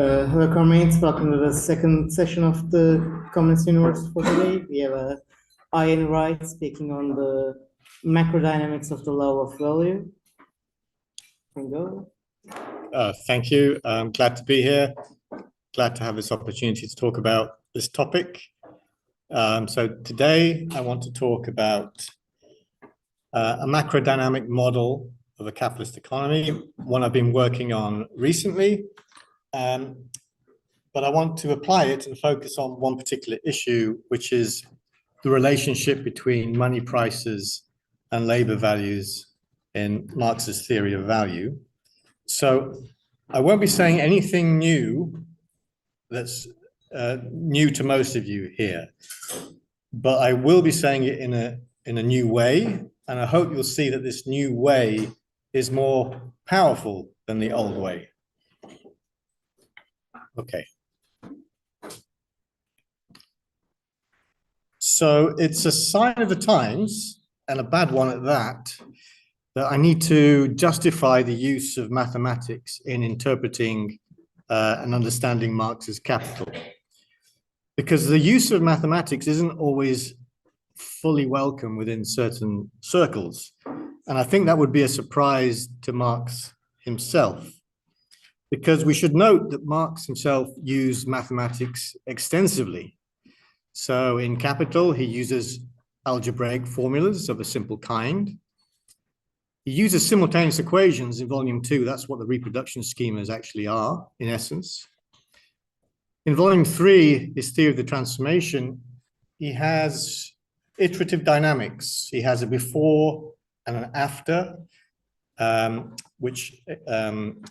Hello, comrades. Welcome to the second session of the Communist Universe for today. We have Ian Wright speaking on the macrodynamics of the law of value. Go. Thank you. I'm glad to be here. Glad to have this opportunity to talk about this topic. So today I want to talk about a macrodynamic model of a capitalist economy, one I've been working on recently. But I want to apply it and focus on one particular issue, which is the relationship between money prices and labor values in Marx's theory of value. So I won't be saying anything new that's new to most of you here, but I will be saying it in a new way, and I hope you'll see that this new way is more powerful than the old way. Okay. So it's a sign of the times, and a bad one at that, that I need to justify the use of mathematics in interpreting and understanding Marx's Capital. Because the use of mathematics isn't always fully welcome within certain circles. And I think that would be a surprise to Marx himself. Because we should note that Marx himself used mathematics extensively. So in Capital, he uses algebraic formulas of a simple kind. He uses simultaneous equations in volume 2. That's what the reproduction schemas actually are, in essence. In volume 3, his theory of the transformation, he has iterative dynamics. He has a before and an after, which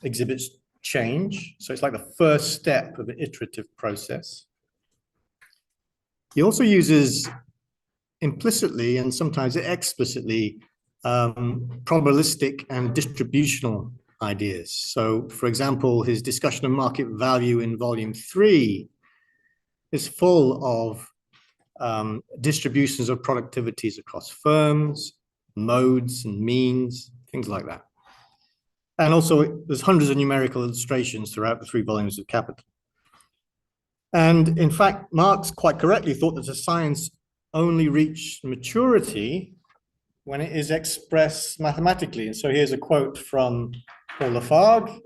exhibits change. So it's like the first step of an iterative process. He also uses implicitly and sometimes explicitly probabilistic and distributional ideas. So, for example, his discussion of market value in volume 3 is full of distributions of productivities across firms, modes and means, things like that. And also, there's hundreds of numerical illustrations throughout the 3 volumes of Capital. And in fact, Marx quite correctly thought that a science only reached maturity when it is expressed mathematically. And so here's a quote from Paul Lafargue,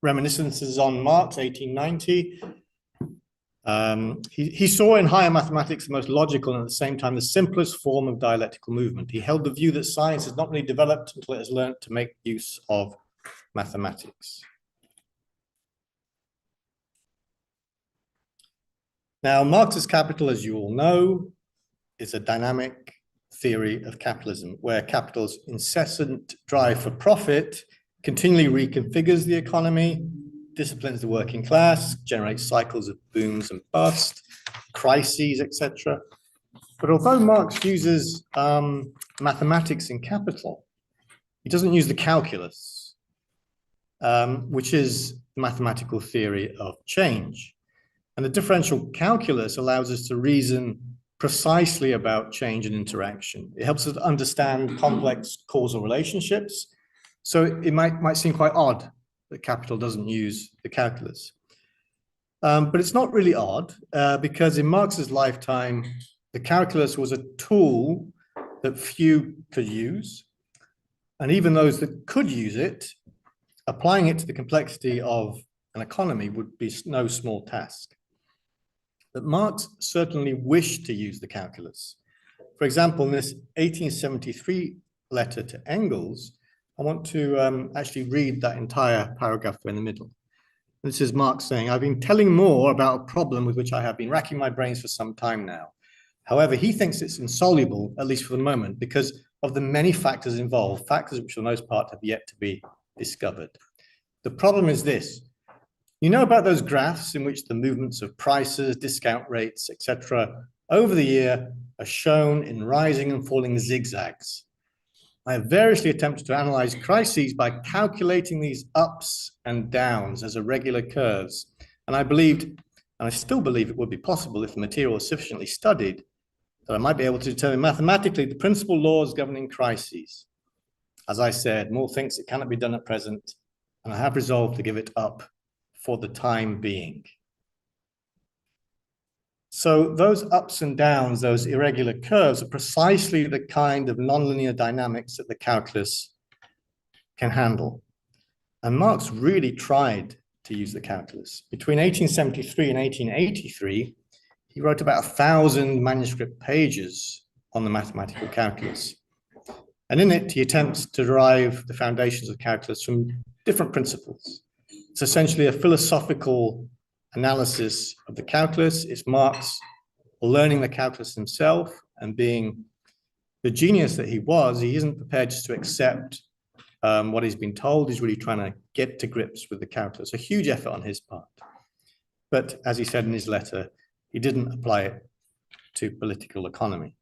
Reminiscences on Marx, 1890. He saw in higher mathematics the most logical and at the same time the simplest form of dialectical movement. He held the view that science has not really developed until it has learned to make use of mathematics. Now, Marx's Capital, as you all know, is a dynamic theory of capitalism, where capital's incessant drive for profit continually reconfigures the economy, disciplines the working class, generates cycles of booms and busts, crises, etc. But although Marx uses mathematics in Capital, he doesn't use the calculus, which is the mathematical theory of change. And the differential calculus allows us to reason precisely about change and interaction. It helps us to understand complex causal relationships. So it might seem quite odd that Capital doesn't use the calculus. But it's not really odd because in Marx's lifetime, the calculus was a tool that few could use. And even those that could use it, applying it to the complexity of an economy would be no small task. But Marx certainly wished to use the calculus. For example, in this 1873 letter to Engels, I want to actually read that entire paragraph in the middle. This is Marx saying, "I've been telling more about a problem with which I have been racking my brains for some time now. However, he thinks it's insoluble, at least for the moment, because of the many factors involved, factors which for the most part have yet to be discovered. The problem is this. You know about those graphs in which the movements of prices, discount rates, etc., over the year are shown in rising and falling zigzags. I have variously attempted to analyze crises by calculating these ups and downs as irregular curves. And I believed, and I still believe it would be possible if the material was sufficiently studied, that I might be able to determine mathematically the principal laws governing crises. As I said, Moore thinks it cannot be done at present, and I have resolved to give it up for the time being. So those ups and downs, those irregular curves, are precisely the kind of nonlinear dynamics that the calculus can handle. And Marx really tried to use the calculus. Between 1873 and 1883, he wrote about 1,000 manuscript pages on the mathematical calculus. And in it, he attempts to derive the foundations of calculus from different principles. It's essentially a philosophical analysis of the calculus. It's Marx learning the calculus himself, and being the genius that he was, he isn't prepared just to accept what he's been told. He's really trying to get to grips with the calculus. A huge effort on his part. But as he said in his letter, he didn't apply it to political economy.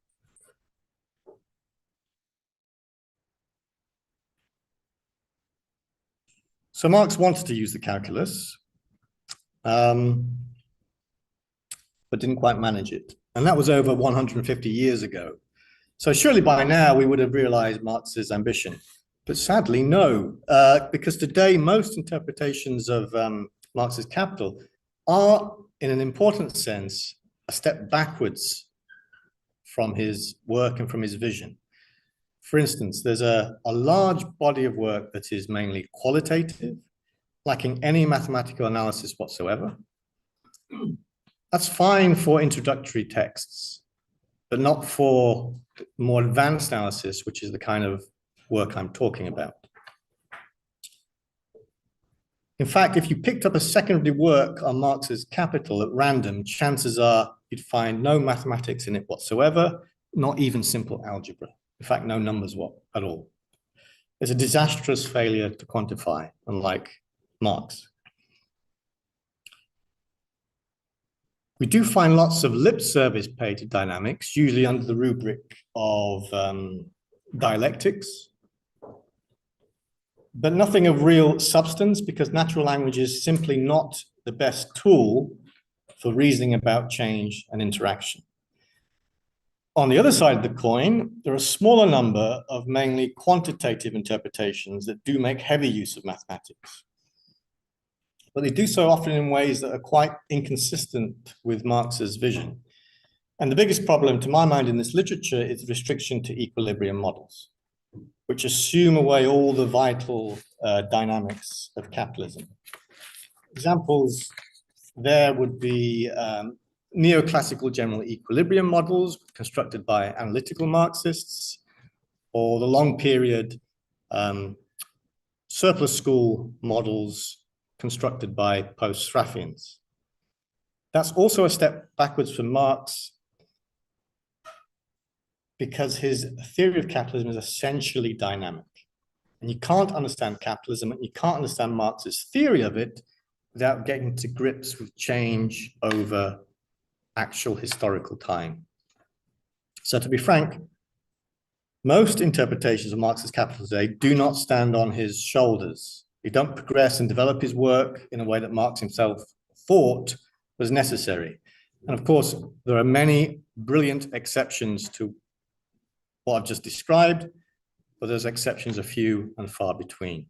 So Marx wanted to use the calculus, but didn't quite manage it. And that was over 150 years ago. So surely by now we would have realized Marx's ambition. But sadly, no, because today most interpretations of Marx's Capital are, in an important sense, a step backwards from his work and from his vision. For instance, there's a large body of work that is mainly qualitative, lacking any mathematical analysis whatsoever. That's fine for introductory texts, but not for more advanced analysis, which is the kind of work I'm talking about. In fact, if you picked up a secondary work on Marx's Capital at random, chances are you'd find no mathematics in it whatsoever, not even simple algebra. In fact, no numbers at all. It's a disastrous failure to quantify, unlike Marx. We do find lots of lip service paid to dynamics, usually under the rubric of dialectics, but nothing of real substance, because natural language is simply not the best tool for reasoning about change and interaction. On the other side of the coin, there are a smaller number of mainly quantitative interpretations that do make heavy use of mathematics. But they do so often in ways that are quite inconsistent with Marx's vision. And the biggest problem, to my mind, in this literature is restriction to equilibrium models, which assume away all the vital dynamics of capitalism. Examples there would be neoclassical general equilibrium models constructed by analytical Marxists, or the long period surplus school models constructed by post-Sraffians. That's also a step backwards for Marx, because his theory of capitalism is essentially dynamic. And you can't understand capitalism, and you can't understand Marx's theory of it without getting to grips with change over actual historical time. So to be frank, most interpretations of Marx's Capital today do not stand on his shoulders. They don't progress and develop his work in a way that Marx himself thought was necessary. And of course, there are many brilliant exceptions to what I've just described, but those exceptions are few and far between.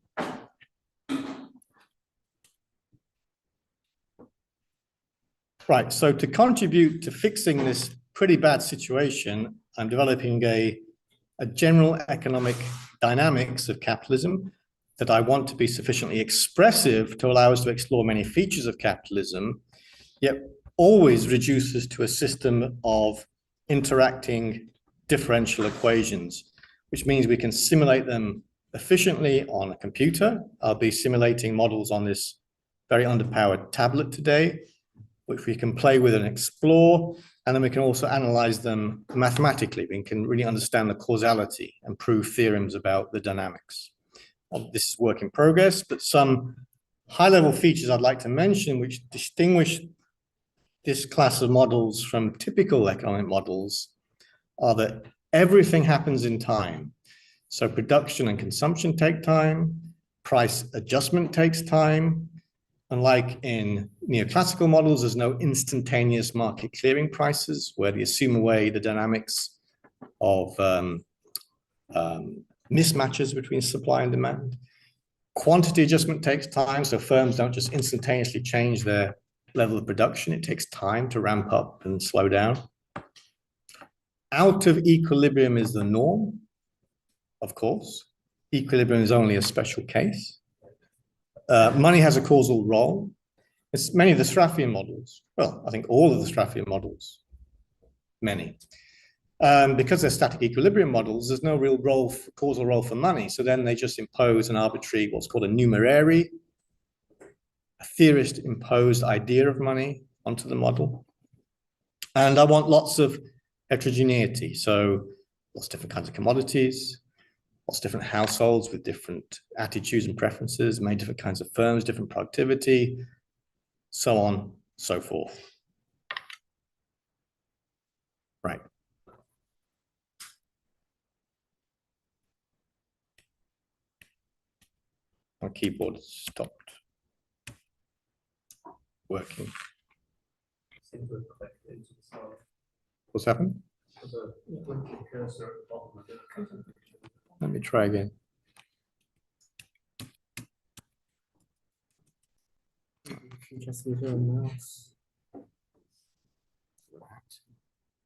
Right, so to contribute to fixing this pretty bad situation, I'm developing a general economic dynamics of capitalism that I want to be sufficiently expressive to allow us to explore many features of capitalism, yet always reduces to a system of interacting differential equations, which means we can simulate them efficiently on a computer. I'll be simulating models on this very underpowered tablet today, which we can play with and explore, and then we can also analyze them mathematically. We can really understand the causality and prove theorems about the dynamics. This is work in progress, but some high-level features I'd like to mention which distinguish this class of models from typical economic models are that everything happens in time. So production and consumption take time, price adjustment takes time. Unlike in neoclassical models, there's no instantaneous market clearing prices where they assume away the dynamics of mismatches between supply and demand. Quantity adjustment takes time, so firms don't just instantaneously change their level of production. It takes time to ramp up and slow down. Out of equilibrium is the norm, of course. Equilibrium is only a special case. Money has a causal role. It's many of the Sraffian models, well, I think all of the Sraffian models, many. Because they're static equilibrium models, there's no real role, causal role for money. So then they just impose an arbitrary, what's called a numerary, a theorist imposed idea of money onto the model. And I want lots of heterogeneity. So lots of different kinds of commodities, lots of different households with different attitudes and preferences, many different kinds of firms, different productivity, so on, so forth. Right. My keyboard stopped working. What's happened? Let me try again. Just with your mouse.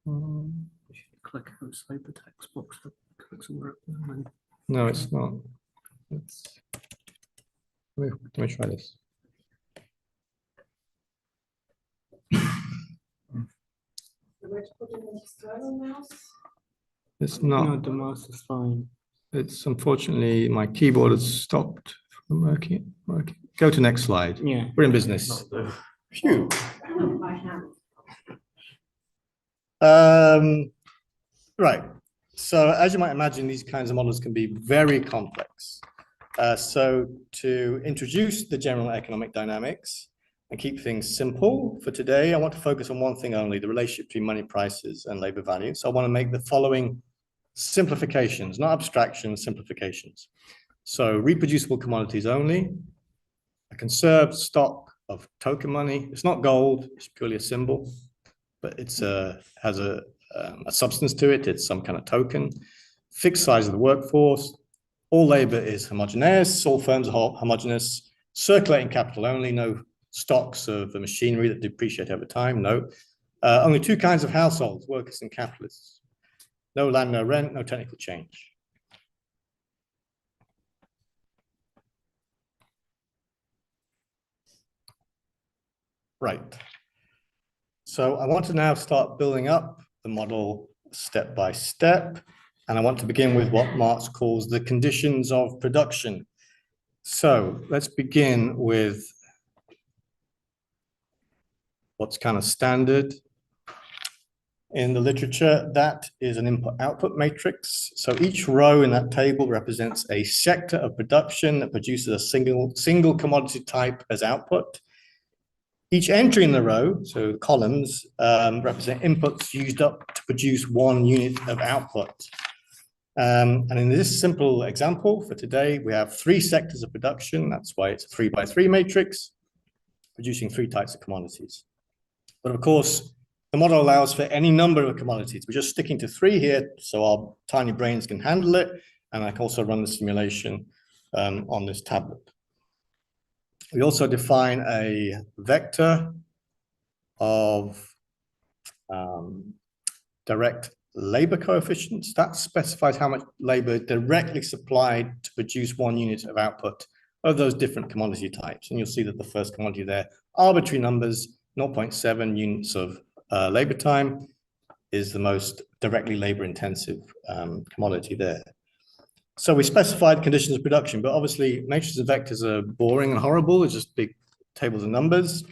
You should click outside the text box. Click somewhere up there, and No, it's not. Let me try this. It's No, not. the mouse is fine. It's unfortunately my keyboard has stopped from working. Go to next slide. Yeah. We're in business. Phew. Right. So as you might imagine, these kinds of models can be very complex. So to introduce the general economic dynamics and keep things simple for today, I want to focus on one thing only, the relationship between money prices and labor value. So I want to make the following simplifications, not abstractions, simplifications. So reproducible commodities only, a conserved stock of token money. It's not gold, it's purely a symbol, but it's has a substance to it. It's some kind of token. Fixed size of the workforce. All labor is homogeneous. All firms are homogeneous. Circulating capital only. No stocks of the machinery that depreciate over time. No. Only two kinds of households, workers and capitalists. No land, no rent, no technical change. Right. So I want to now start building up the model step by step. And I want to begin with what Marx calls the conditions of production. So let's begin with what's kind of standard in the literature. That is an input-output matrix. So each row in that table represents a sector of production that produces a single commodity type as output. Each entry in the row, so the columns, represent inputs used up to produce one unit of output. And in this simple example for today, we have three sectors of production. That's why it's a 3x3 matrix, producing three types of commodities. But of course, the model allows for any number of commodities. We're just sticking to three here, so our tiny brains can handle it. And I can also run the simulation on this tablet. We also define a vector of direct labor coefficients. That specifies how much labor directly supplied to produce one unit of output of those different commodity types. And you'll see that the first commodity there, arbitrary numbers, 0.7 units of labor time is the most directly labor intensive commodity there. So we specified conditions of production, but obviously matrices and vectors are boring and horrible. It's just big tables of numbers.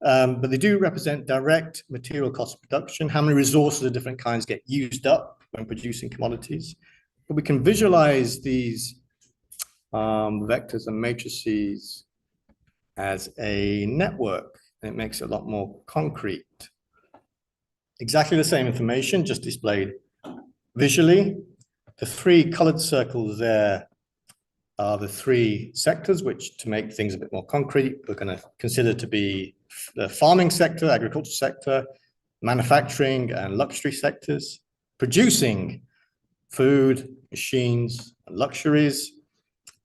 But they do represent direct material cost of production, how many resources of different kinds get used up when producing commodities. But we can visualize these vectors and matrices as a network, and it makes it a lot more concrete. Exactly the same information, just displayed visually. The three colored circles there are the three sectors, which, to make things a bit more concrete, we're going to consider to be the farming sector, agriculture sector, manufacturing and luxury sectors, producing food, machines, and luxuries,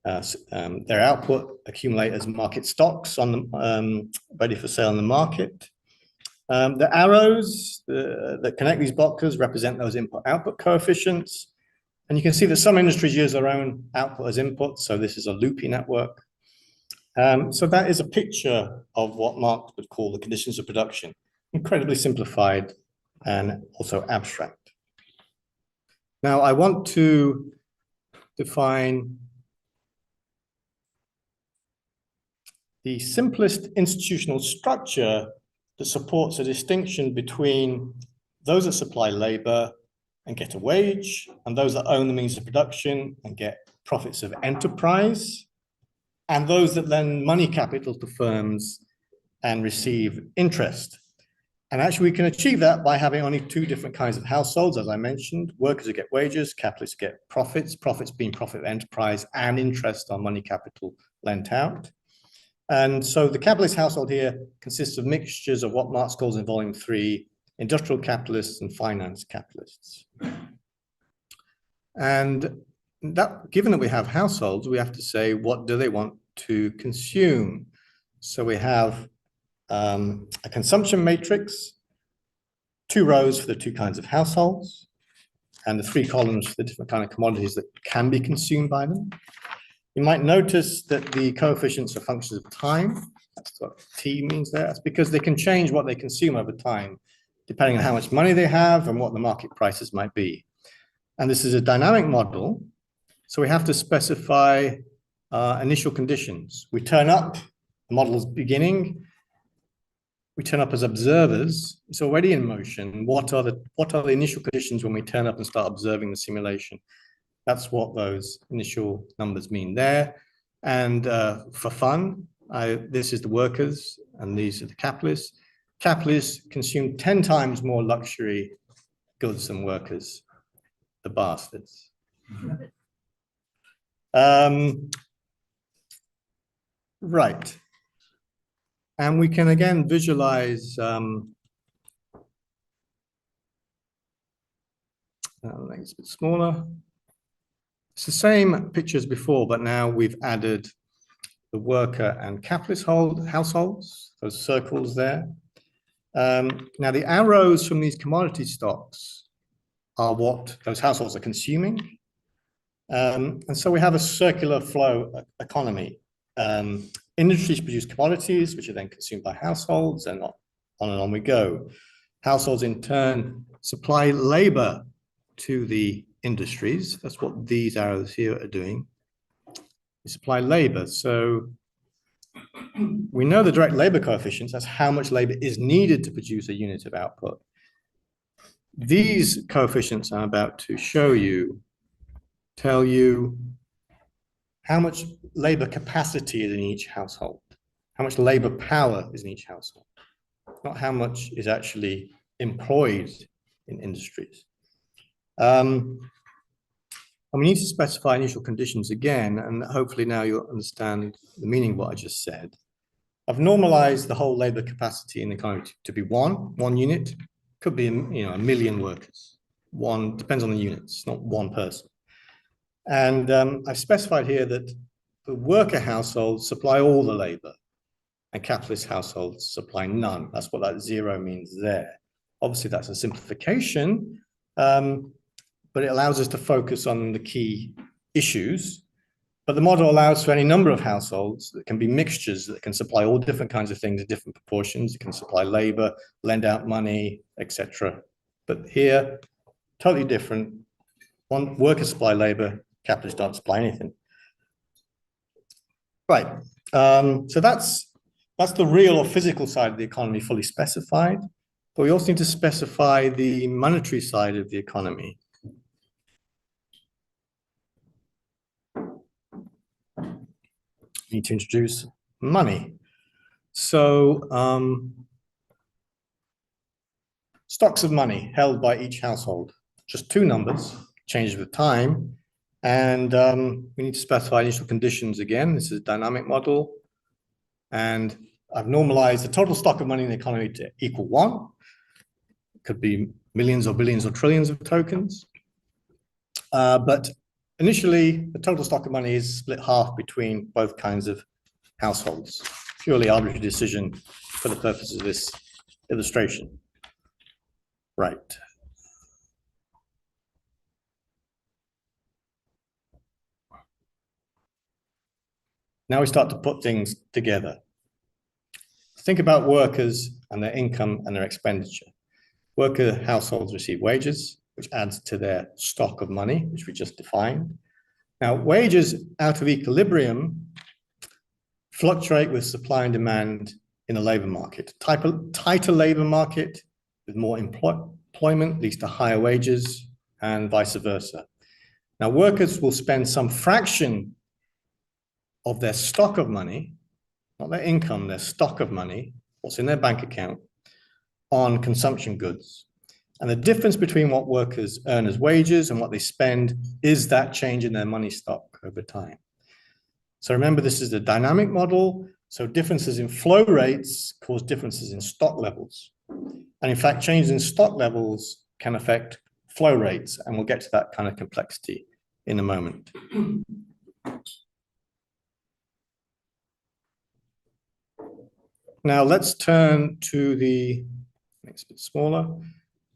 their output accumulate as market stocks on the, ready for sale in the market. The arrows that connect these boxes represent those input-output coefficients. And you can see that some industries use their own output as input. So this is a loopy network. So that is a picture of what Marx would call the conditions of production. Incredibly simplified and also abstract. Now, I want to define the simplest institutional structure that supports a distinction between those that supply labor and get a wage, and those that own the means of production and get profits of enterprise, and those that lend money capital to firms and receive interest. And actually, we can achieve that by having only two different kinds of households, as I mentioned: workers who get wages, capitalists get profits, profits being profit of enterprise and interest on money capital lent out. And so the capitalist household here consists of mixtures of what Marx calls in volume 3, industrial capitalists and finance capitalists. And that, given that we have households, we have to say, what do they want to consume? So we have a consumption matrix, 2 rows for the 2 kinds of households, and the 3 columns for the different kind of commodities that can be consumed by them. You might notice that the coefficients are functions of time. That's what T means there. That's because they can change what they consume over time, depending on how much money they have and what the market prices might be. And this is a dynamic model, so we have to specify initial conditions. We turn up, the model is beginning. We turn up as observers. It's already in motion. What are the initial conditions when we turn up and start observing the simulation? That's what those initial numbers mean there. And for fun, this is the workers and these are the capitalists. Capitalists consume 10 times more luxury goods than workers, the bastards. Right. And we can again visualize, it's a bit smaller. It's the same picture as before, but now we've added the worker and capitalist households, those circles there. Now the arrows from these commodity stocks are what those households are consuming. And so we have a circular flow economy. Industries produce commodities, which are then consumed by households, and on we go. Households in turn supply labor to the industries. That's what these arrows here are doing. They supply labor. So we know the direct labor coefficients. That's how much labor is needed to produce a unit of output. These coefficients I'm about to show you tell you how much labor capacity is in each household, how much labor power is in each household, not how much is actually employed in industries. And we need to specify initial conditions again, and hopefully now you'll understand the meaning of what I just said. I've normalized the whole labor capacity in the economy to be one unit. Could be, a million workers. One, depends on the units, not one person. And I've specified here that the worker households supply all the labor and capitalist households supply none. That's what that 0 means there. Obviously, that's a simplification, but it allows us to focus on the key issues. But the model allows for any number of households that can be mixtures that can supply all different kinds of things in different proportions. It can supply labor, lend out money, etc. But here, totally different. One, workers supply labor, capitalists don't supply anything. Right. So that's the real or physical side of the economy fully specified. But we also need to specify the monetary side of the economy. Need to introduce money. So stocks of money held by each household, just 2 numbers, changes with time. And we need to specify initial conditions again. This is a dynamic model. And I've normalized the total stock of money in the economy to equal 1. It could be millions or billions or trillions of tokens. But initially, the total stock of money is split half between both kinds of households. Purely arbitrary decision for the purposes of this illustration. Right. Now we start to put things together. Think about workers and their income and their expenditure. Worker households receive wages, which adds to their stock of money, which we just defined. Now, wages out of equilibrium fluctuate with supply and demand in the labor market. Tighter labor market with more employment leads to higher wages and vice versa. Now, workers will spend some fraction of their stock of money, not their income, their stock of money, what's in their bank account, on consumption goods. And the difference between what workers earn as wages and what they spend is that change in their money stock over time. So remember, this is a dynamic model. So differences in flow rates cause differences in stock levels. And in fact, changes in stock levels can affect flow rates. And we'll get to that kind of complexity in a moment. Now let's turn to the next bit smaller,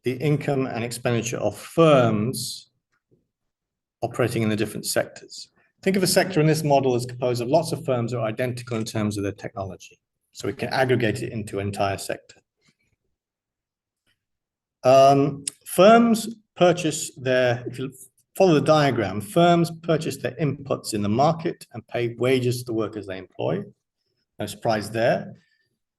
the income and expenditure of firms operating in the different sectors. Think of a sector in this model as composed of lots of firms that are identical in terms of their technology. So we can aggregate it into an entire sector. Firms purchase their, if you follow the diagram, firms purchase their inputs in the market and pay wages to the workers they employ. No surprise there.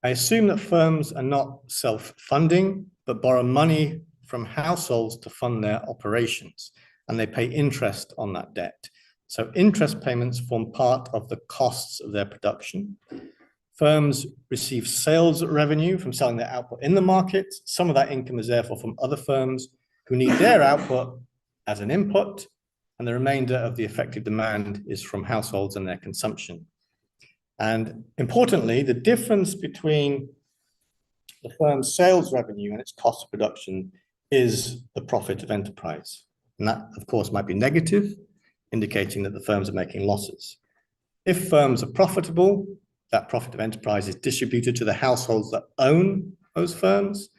I assume that firms are not self-funding, but borrow money from households to fund their operations, and they pay interest on that debt. So interest payments form part of the costs of their production. Firms receive sales revenue from selling their output in the market. Some of that income is therefore from other firms who need their output as an input, and the remainder of the effective demand is from households and their consumption. And importantly, the difference between the firm's sales revenue and its cost of production is the profit of enterprise. And that, of course, might be negative, indicating that the firms are making losses. If firms are profitable, that profit of enterprise is distributed to the households that own those firms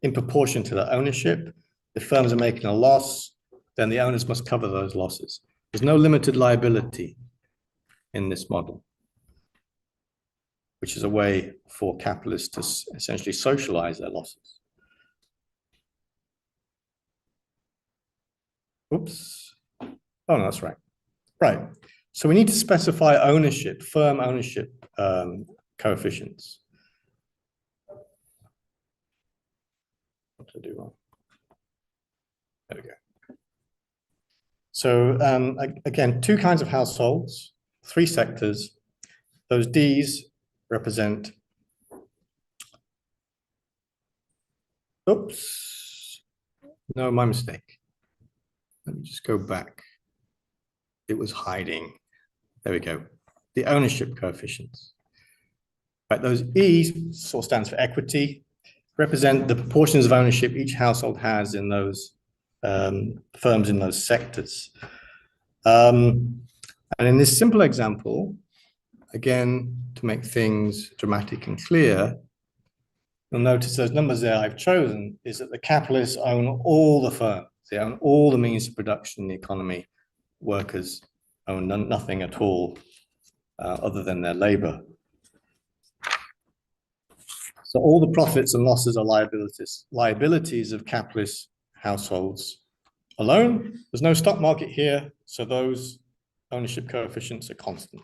in proportion to their ownership. If firms are making a loss, then the owners must cover those losses. There's no limited liability in this model, which is a way for capitalists to essentially socialize their losses. Oops. Oh, no, that's right. Right. So we need to specify ownership, firm ownership coefficients. What did I do wrong? There we go. So again, two kinds of households, three sectors. Those Ds represent, oops, no, my mistake. Let me just go back. It was hiding. There we go. The ownership coefficients. Right, those E sort of stands for equity, represent the proportions of ownership each household has in those firms in those sectors. And in this simple example, again, to make things dramatic and clear, you'll notice those numbers there I've chosen is that the capitalists own all the firms. They own all the means of production in the economy. Workers own nothing at all other than their labor. So all the profits and losses are liabilities of capitalist households alone. There's no stock market here, so those ownership coefficients are constant.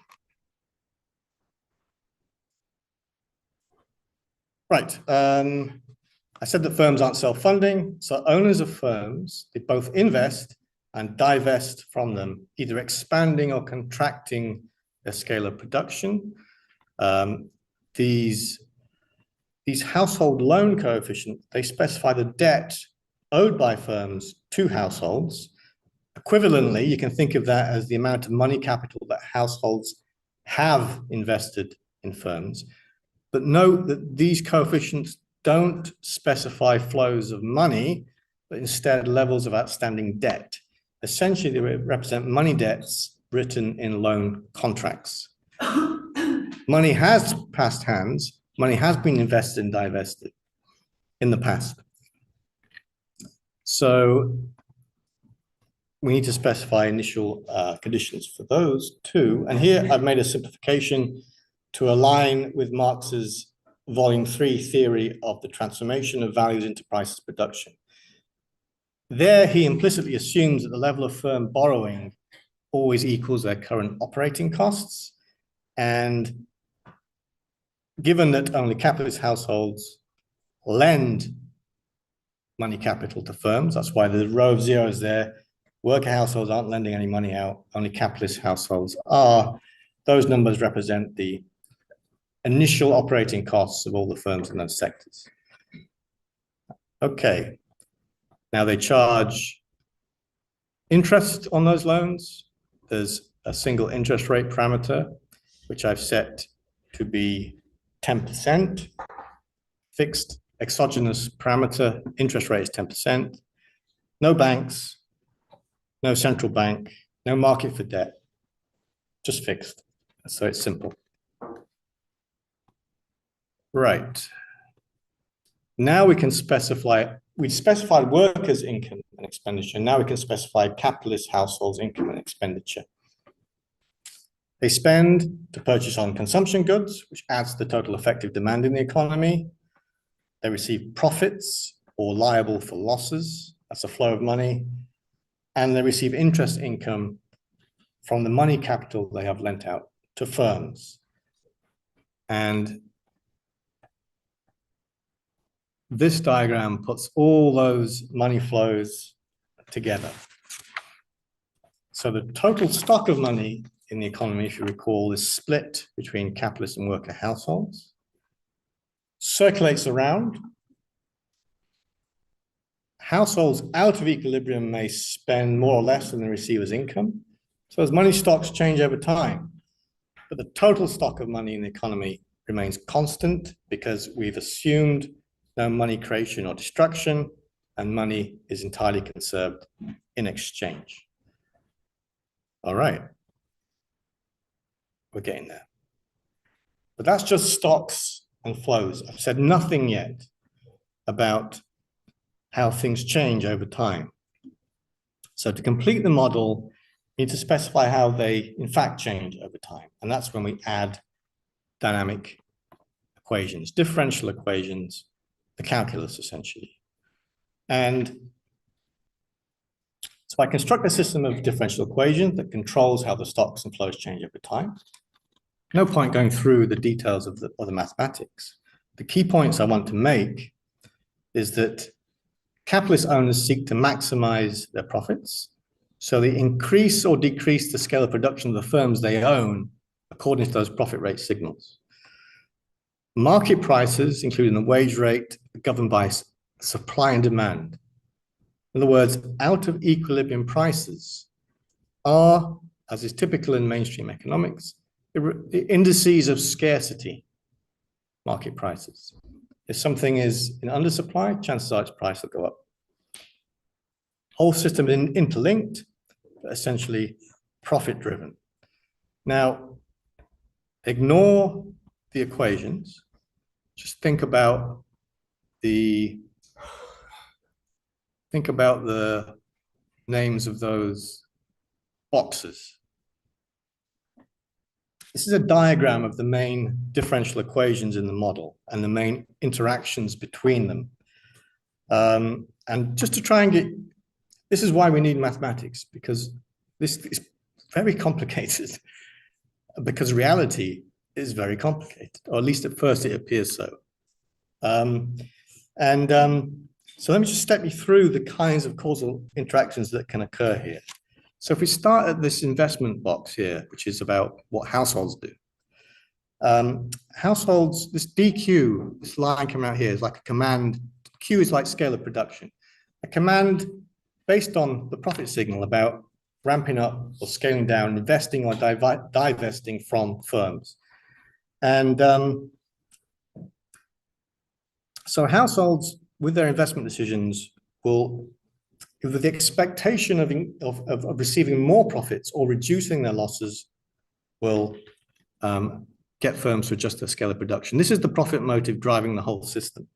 Right. I said that firms aren't self-funding, so owners of firms, they both invest and divest from them, either expanding or contracting their scale of production. These household loan coefficients, they specify the debt owed by firms to households. Equivalently, you can think of that as the amount of money capital that households have invested in firms. But note that these coefficients don't specify flows of money, but instead levels of outstanding debt. essentially they represent money debts written in loan contracts. Money has passed hands, money has been invested and divested in the past. So we need to specify initial conditions for those two. And here I've made a simplification to align with Marx's Volume 3 theory of the transformation of values into prices production. There, he implicitly assumes that the level of firm borrowing always equals their current operating costs. And given that only capitalist households lend money capital to firms, that's why the row of zeros there, worker households aren't lending any money out, only capitalist households are. Those numbers represent the initial operating costs of all the firms in those sectors. Okay, now they charge interest on those loans. There's a single interest rate parameter, which I've set to be 10%, fixed exogenous parameter, interest rate is 10%, no banks, no central bank, no market for debt, just fixed. So it's simple. Right. Now we can specify, we specified workers' income and expenditure. Now we can specify capitalist households' income and expenditure. They spend to purchase on consumption goods, which adds to the total effective demand in the economy. They receive profits or liable for losses. That's a flow of money. And they receive interest income from the money capital they have lent out to firms. And this diagram puts all those money flows together. So the total stock of money in the economy, if you recall, is split between capitalist and worker households, circulates around. Households out of equilibrium may spend more or less than the receiver's income. So as money stocks change over time, but the total stock of money in the economy remains constant because we've assumed no money creation or destruction, and money is entirely conserved in exchange. All right. We're getting there. But that's just stocks and flows. I've said nothing yet about how things change over time. So to complete the model, you need to specify how they in fact change over time. And that's when we add dynamic equations, differential equations, the calculus essentially. And so I construct a system of differential equations that controls how the stocks and flows change over time. No point going through the details of the mathematics. The key points I want to make is that capitalist owners seek to maximize their profits. So they increase or decrease the scale of production of the firms they own according to those profit rate signals. Market prices, including the wage rate, are governed by supply and demand. In other words, out of equilibrium prices are, as is typical in mainstream economics, the indices of scarcity, market prices. If something is in undersupply, chances are its price will go up. Whole system is interlinked, but essentially profit-driven. Now, ignore the equations. Just think about the names of those boxes. This is a diagram of the main differential equations in the model and the main interactions between them. And just to try and get, this is why we need mathematics, because this is very complicated, because reality is very complicated, or at least at first it appears so. So let me just step you through the kinds of causal interactions that can occur here. So if we start at this investment box here, which is about what households do. Households, this DQ, this line coming out here is like a command. Q is like scale of production. A command based on the profit signal about ramping up or scaling down, investing or divesting from firms. And so households with their investment decisions will with the expectation of receiving more profits or reducing their losses will get firms to adjust their scale of production. This is the profit motive driving the whole system.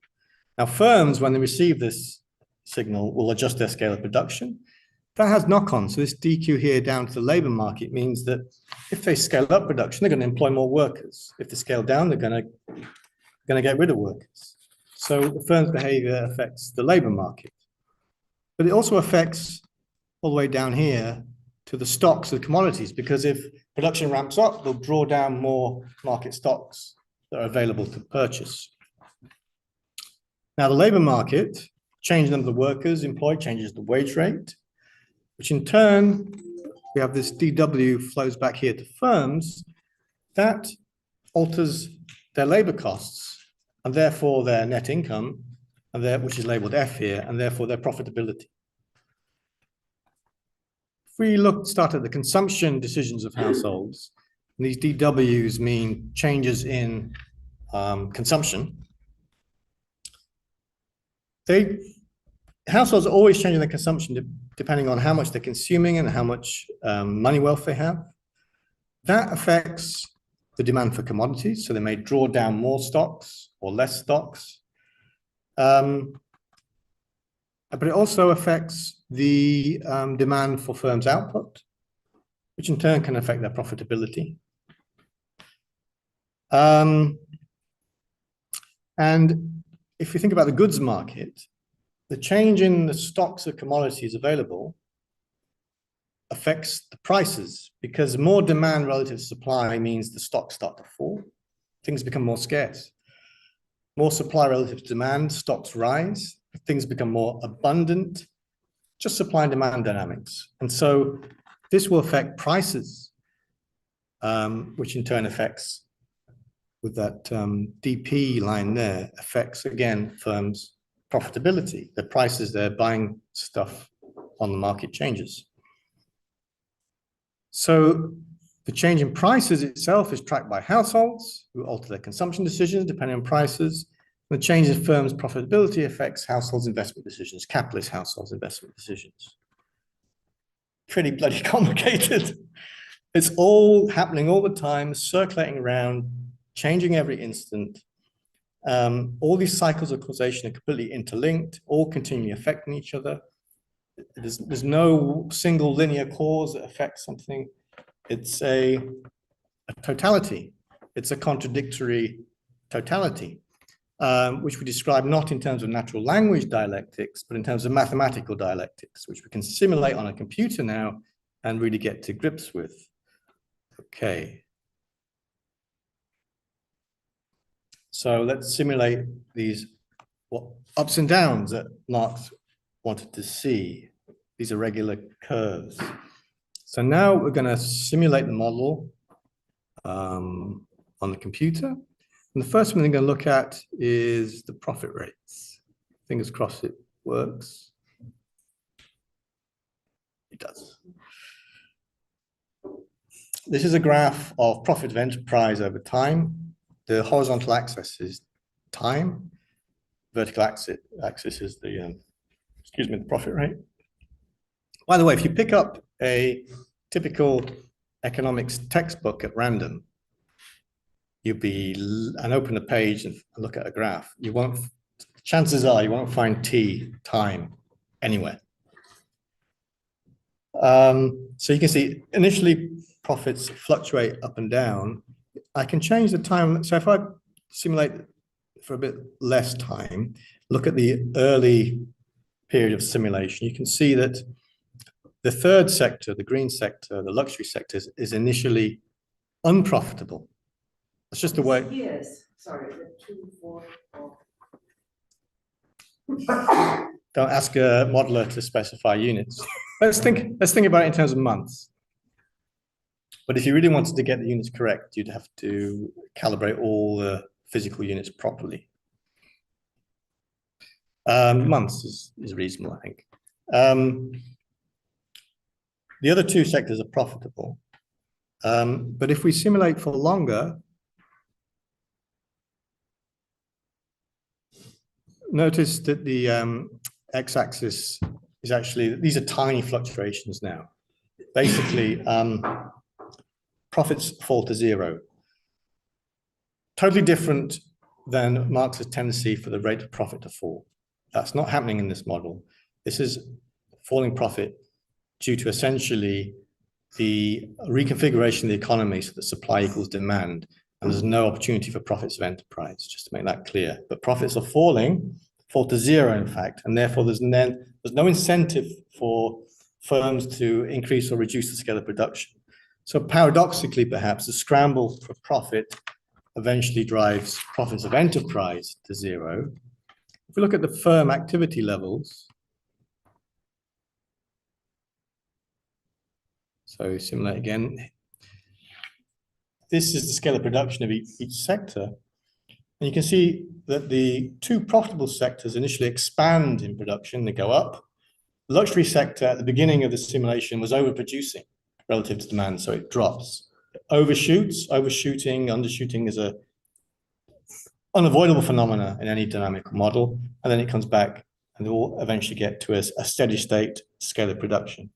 Now, firms, when they receive this signal, will adjust their scale of production. That has knock-on. So this DQ here down to the labor market means that if they scale up production, they're going to employ more workers. If they scale down, they're going to get rid of workers. So the firm's behavior affects the labor market. But it also affects all the way down here to the stocks of commodities, because if production ramps up, they'll draw down more market stocks that are available to purchase. Now, the labor market, change the number of workers employed, changes the wage rate, which in turn, we have this DW flows back here to firms. That alters their labor costs and therefore their net income, and which is labeled F here, and therefore their profitability. If we start at the consumption decisions of households, and these DWs mean changes in consumption. Households are always changing their consumption depending on how much they're consuming and how much money wealth they have. That affects the demand for commodities, so they may draw down more stocks or less stocks. But it also affects the demand for firms' output, which in turn can affect their profitability. And if you think about the goods market, the change in the stocks of commodities available affects the prices, because more demand relative to supply means the stocks start to fall. Things become more scarce. More supply relative to demand, stocks rise. Things become more abundant, just supply and demand dynamics. And so this will affect prices, which in turn affects, with that DP line there, affects, again, firms' profitability. The prices they're buying stuff on the market changes. So the change in prices itself is tracked by households who alter their consumption decisions depending on prices. The change in firms' profitability affects households' investment decisions, capitalist households' investment decisions. Pretty bloody complicated. It's all happening all the time, circulating around, changing every instant. All these cycles of causation are completely interlinked, all continually affecting each other. There's no single linear cause that affects something. It's a totality. It's a contradictory totality, which we describe not in terms of natural language dialectics, but in terms of mathematical dialectics, which we can simulate on a computer now and really get to grips with. Okay. So let's simulate these ups and downs that Marx wanted to see. These are regular curves. So now we're going to simulate the model on the computer. And the first one we're going to look at is the profit rates. Fingers crossed it works. It does. This is a graph of profit of enterprise over time. The horizontal axis is time. Vertical axis is the, the profit rate. By the way, if you pick up a typical economics textbook at random, and open a page and look at a graph, chances are you won't find time anywhere. So you can see initially profits fluctuate up and down. I can change the time. So if I simulate for a bit less time, look at the early period of simulation, you can see that the third sector, the green sector, the luxury sector, is initially unprofitable. It's just the way. Yes, sorry, the 2, 4, 4. Don't ask a modeler to specify units. Let's think about it in terms of months. But if you really wanted to get the units correct, you'd have to calibrate all the physical units properly. Months is reasonable, I think. The other two sectors are profitable. But if we simulate for longer, notice that the x-axis is actually, these are tiny fluctuations now. Basically, profits fall to zero. Totally different than Marx's tendency for the rate of profit to fall. That's not happening in this model. This is falling profit due to essentially the reconfiguration of the economy so that supply equals demand, and there's no opportunity for profits of enterprise, just to make that clear. But profits are fall to zero, in fact, and therefore there's no incentive for firms to increase or reduce the scale of production. So paradoxically, perhaps, the scramble for profit eventually drives profits of enterprise to zero. If we look at the firm activity levels, so similar again, this is the scale of production of each sector. And you can see that the two profitable sectors initially expand in production, they go up. The luxury sector at the beginning of the simulation was overproducing relative to demand, so it drops. It overshoots, overshooting, undershooting is a unavoidable phenomena in any dynamic model, and then it comes back and they will eventually get to a steady state scale of production.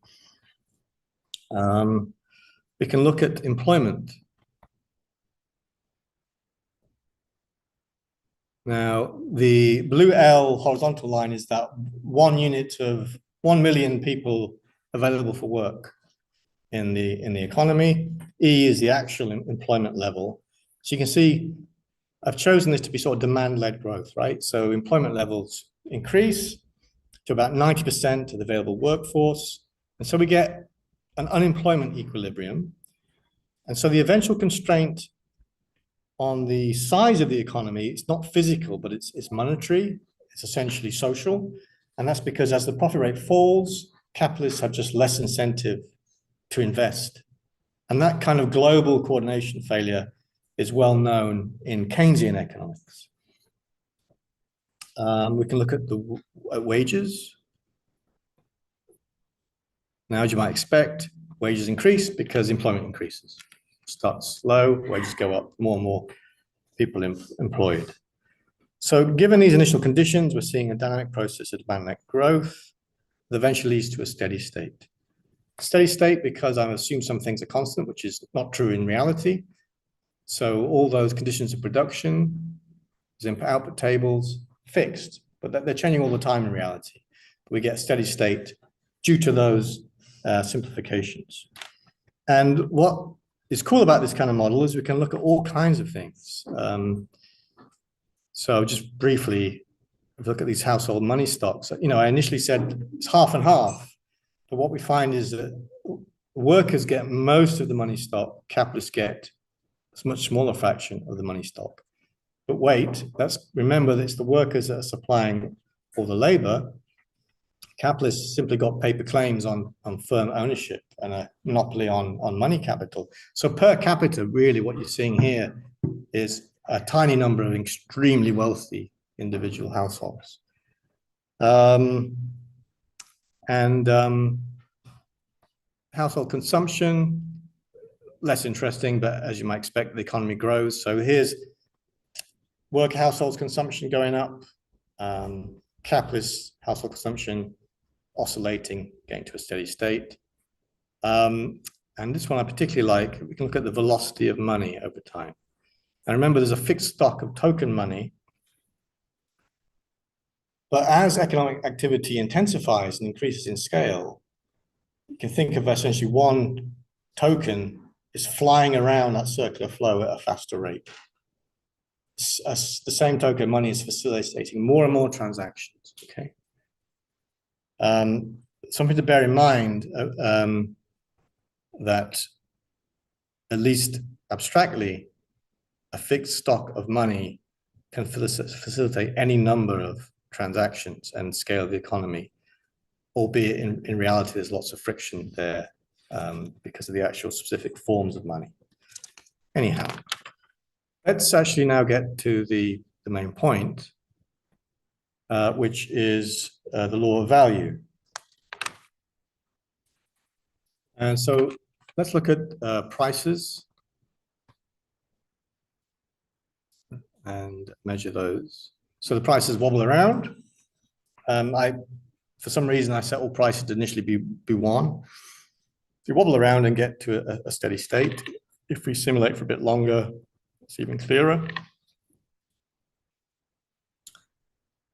We can look at employment. Now, the blue L horizontal line is that 1 unit of 1 million people available for work in the economy. E is the actual employment level. So you can see I've chosen this to be sort of demand-led growth, right? So employment levels increase to about 90% of the available workforce. And so we get an unemployment equilibrium. And so the eventual constraint on the size of the economy, it's not physical, but it's monetary, it's essentially social. And that's because as the profit rate falls, capitalists have just less incentive to invest. And that kind of global coordination failure is well known in Keynesian economics. We can look at the wages. Now, as you might expect, wages increase because employment increases. Starts slow, wages go up, more and more people employed. So given these initial conditions, we're seeing a dynamic process of demand-led growth that eventually leads to a steady state. Steady state because I assume some things are constant, which is not true in reality. So all those conditions of production, input output tables, fixed, but they're changing all the time in reality. We get steady state due to those simplifications. And what is cool about this kind of model is we can look at all kinds of things. So just briefly, look at these household money stocks. You know, I initially said it's half and half, but what we find is that workers get most of the money stock, capitalists get a much smaller fraction of the money stock. But wait, remember that it's the workers that are supplying all the labor. Capitalists simply got paper claims on firm ownership and a monopoly on money capital. So per capita, really what you're seeing here is a tiny number of extremely wealthy individual households. Household consumption, less interesting, but as you might expect, the economy grows. So here's work households consumption going up, capitalist household consumption oscillating, getting to a steady state. And this one I particularly like, we can look at the velocity of money over time. And remember, there's a fixed stock of token money. But as economic activity intensifies and increases in scale, you can think of essentially one token is flying around that circular flow at a faster rate. The same token money is facilitating more and more transactions, okay? Something to bear in mind that at least abstractly, a fixed stock of money can facilitate any number of transactions and scale the economy, albeit in reality, there's lots of friction there because of the actual specific forms of money. Anyhow, let's actually now get to the main point, which is the law of value. And so let's look at prices and measure those. So the prices wobble around. I for some reason I set all prices to initially be 1. You wobble around and get to a steady state. If we simulate for a bit longer, it's even clearer.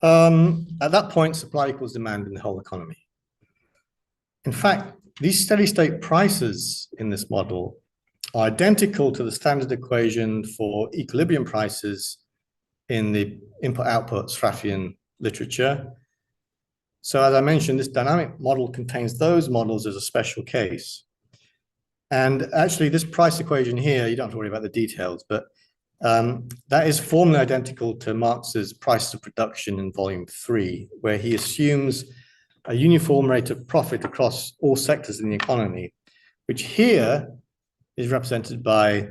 At that point, supply equals demand in the whole economy. In fact, these steady state prices in this model are identical to the standard equation for equilibrium prices in the input-output Sraffian literature. So as I mentioned, this dynamic model contains those models as a special case. And actually, this price equation here, you don't have to worry about the details, but that is formally identical to Marx's prices of production in volume 3, where he assumes a uniform rate of profit across all sectors in the economy, which here is represented by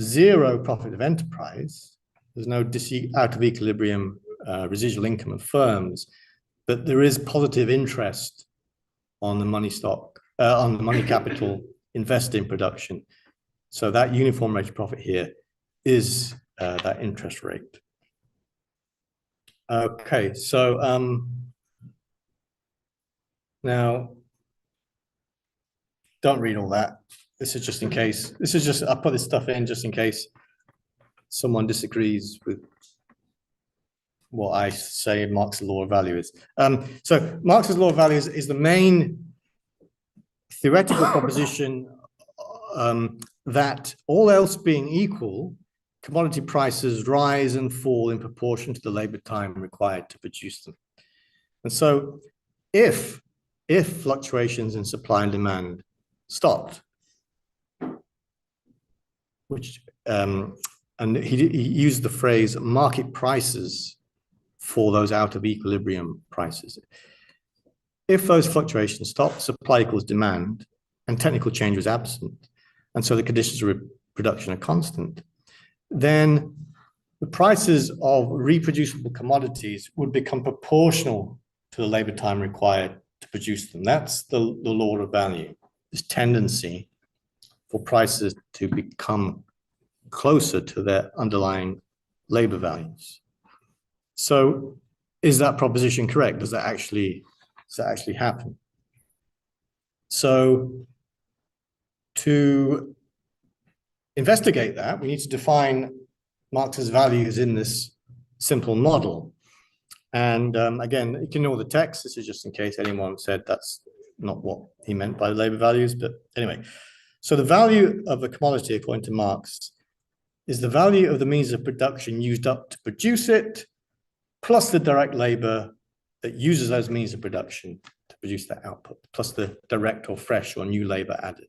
0 profit of enterprise. There's no out of equilibrium residual income of firms, but there is positive interest on the money stock, on the money capital invested in production. So that uniform rate of profit here is that interest rate. Okay, so now don't read all that. This is just in case. This is just, I put this stuff in just in case someone disagrees with what I say Marx's law of value is. So Marx's law of value is the main theoretical proposition that all else being equal, commodity prices rise and fall in proportion to the labor time required to produce them. And so if fluctuations in supply and demand stopped, which and he used the phrase market prices for those out of equilibrium prices. If those fluctuations stopped, supply equals demand, and technical change was absent, and so the conditions of production are constant, then the prices of reproducible commodities would become proportional to the labor time required to produce them. That's the law of value, this tendency for prices to become closer to their underlying labor values. So is that proposition correct? Does that actually happen? So to investigate that, we need to define Marx's values in this simple model. And again, you can ignore the text. This is just in case anyone said that's not what he meant by the labor values. But anyway, so the value of a commodity, according to Marx, is the value of the means of production used up to produce it, plus the direct labor that uses those means of production to produce that output, plus the direct or fresh or new labor added.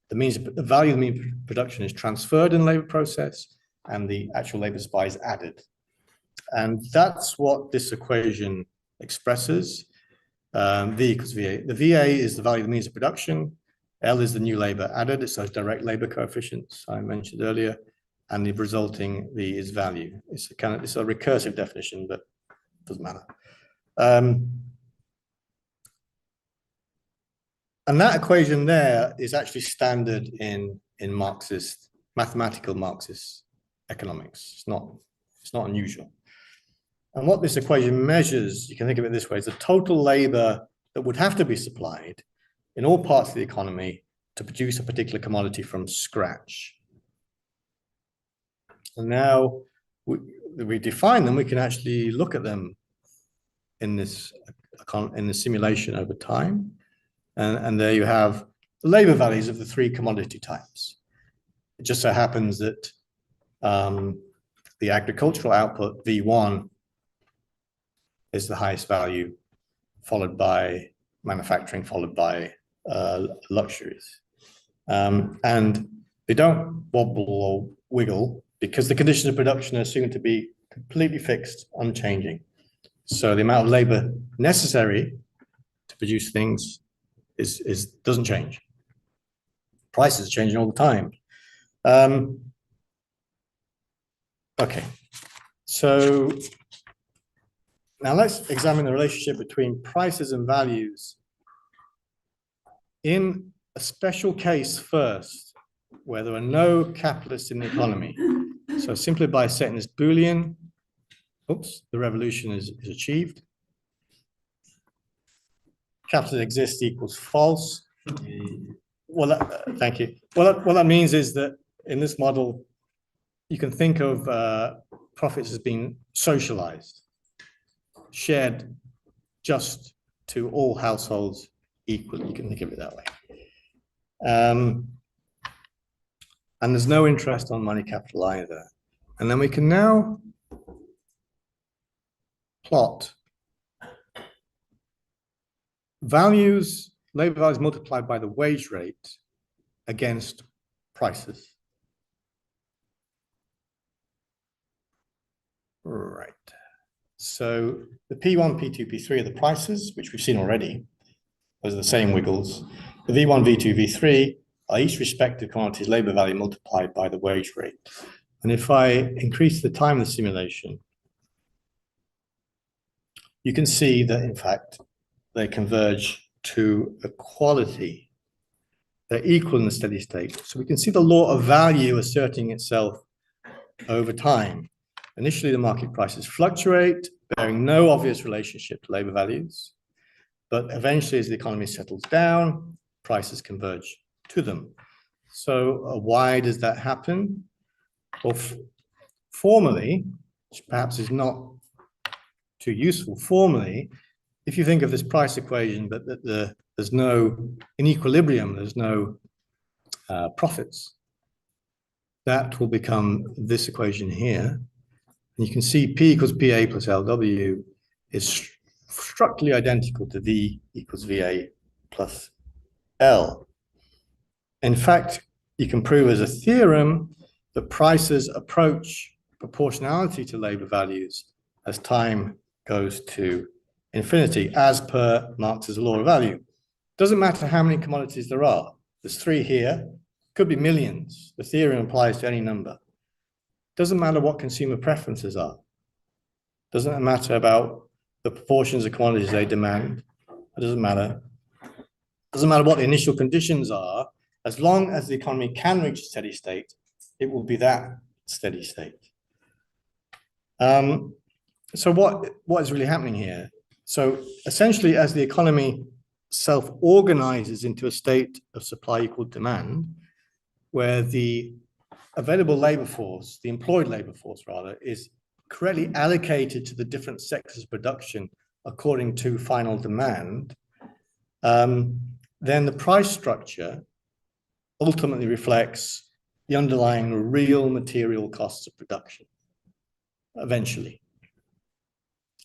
The value of the means of production is transferred in the labor process, and the actual labor supply is added. And that's what this equation expresses. V equals VA. The VA is the value of the means of production. L is the new labor added. It's those direct labor coefficients I mentioned earlier. And the resulting V is value. It's a recursive definition, but it doesn't matter. And that equation there is actually standard in Marxist, mathematical Marxist economics. It's not unusual. And what this equation measures, you can think of it this way, is the total labor that would have to be supplied in all parts of the economy to produce a particular commodity from scratch. And now we define them, we can actually look at them in this simulation over time. And there you have the labor values of the 3 commodity types. It just so happens that the agricultural output, V1, is the highest value, followed by manufacturing, followed by luxuries. And they don't wobble or wiggle because the conditions of production are assumed to be completely fixed, unchanging. So the amount of labor necessary to produce things doesn't change. Prices are changing all the time. Okay, so now let's examine the relationship between prices and values in a special case first, where there are no capitalists in the economy. So simply by setting this Boolean, oops, the revolution is achieved. capital exists equals false. Well, thank you. What that means is that in this model, you can think of profits as being socialized, shared just to all households equally. You can think of it that way. And there's no interest on money capital either. And then we can now plot values, labor values multiplied by the wage rate against prices. Right. So the P1, P2, P3 are the prices, which we've seen already. Those are the same wiggles. The V1, V2, V3 are each respective quantities labor value multiplied by the wage rate. And if I increase the time of the simulation, you can see that, in fact, they converge to equality. They're equal in the steady state. So we can see the law of value asserting itself over time. Initially, the market prices fluctuate, bearing no obvious relationship to labor values. But eventually, as the economy settles down, prices converge to them. So why does that happen? Well, formally, which perhaps is not too useful, formally, if you think of this price equation, but that there's no, in equilibrium, there's no profits, that will become this equation here. And you can see P equals PA plus LW is structurally identical to V equals VA plus L. In fact, you can prove as a theorem that prices approach proportionality to labor values as time goes to infinity, as per Marx's law of value. Doesn't matter how many commodities there are. There's 3 here, could be millions. The theorem applies to any number. Doesn't matter what consumer preferences are. Doesn't matter about the proportions of commodities they demand. It doesn't matter. Doesn't matter what the initial conditions are. As long as the economy can reach a steady state, it will be that steady state. So what is really happening here? So essentially, as the economy self-organizes into a state of supply equal demand, where the available labor force, the employed labor force rather, is correctly allocated to the different sectors of production according to final demand, then the price structure ultimately reflects the underlying real material costs of production, eventually.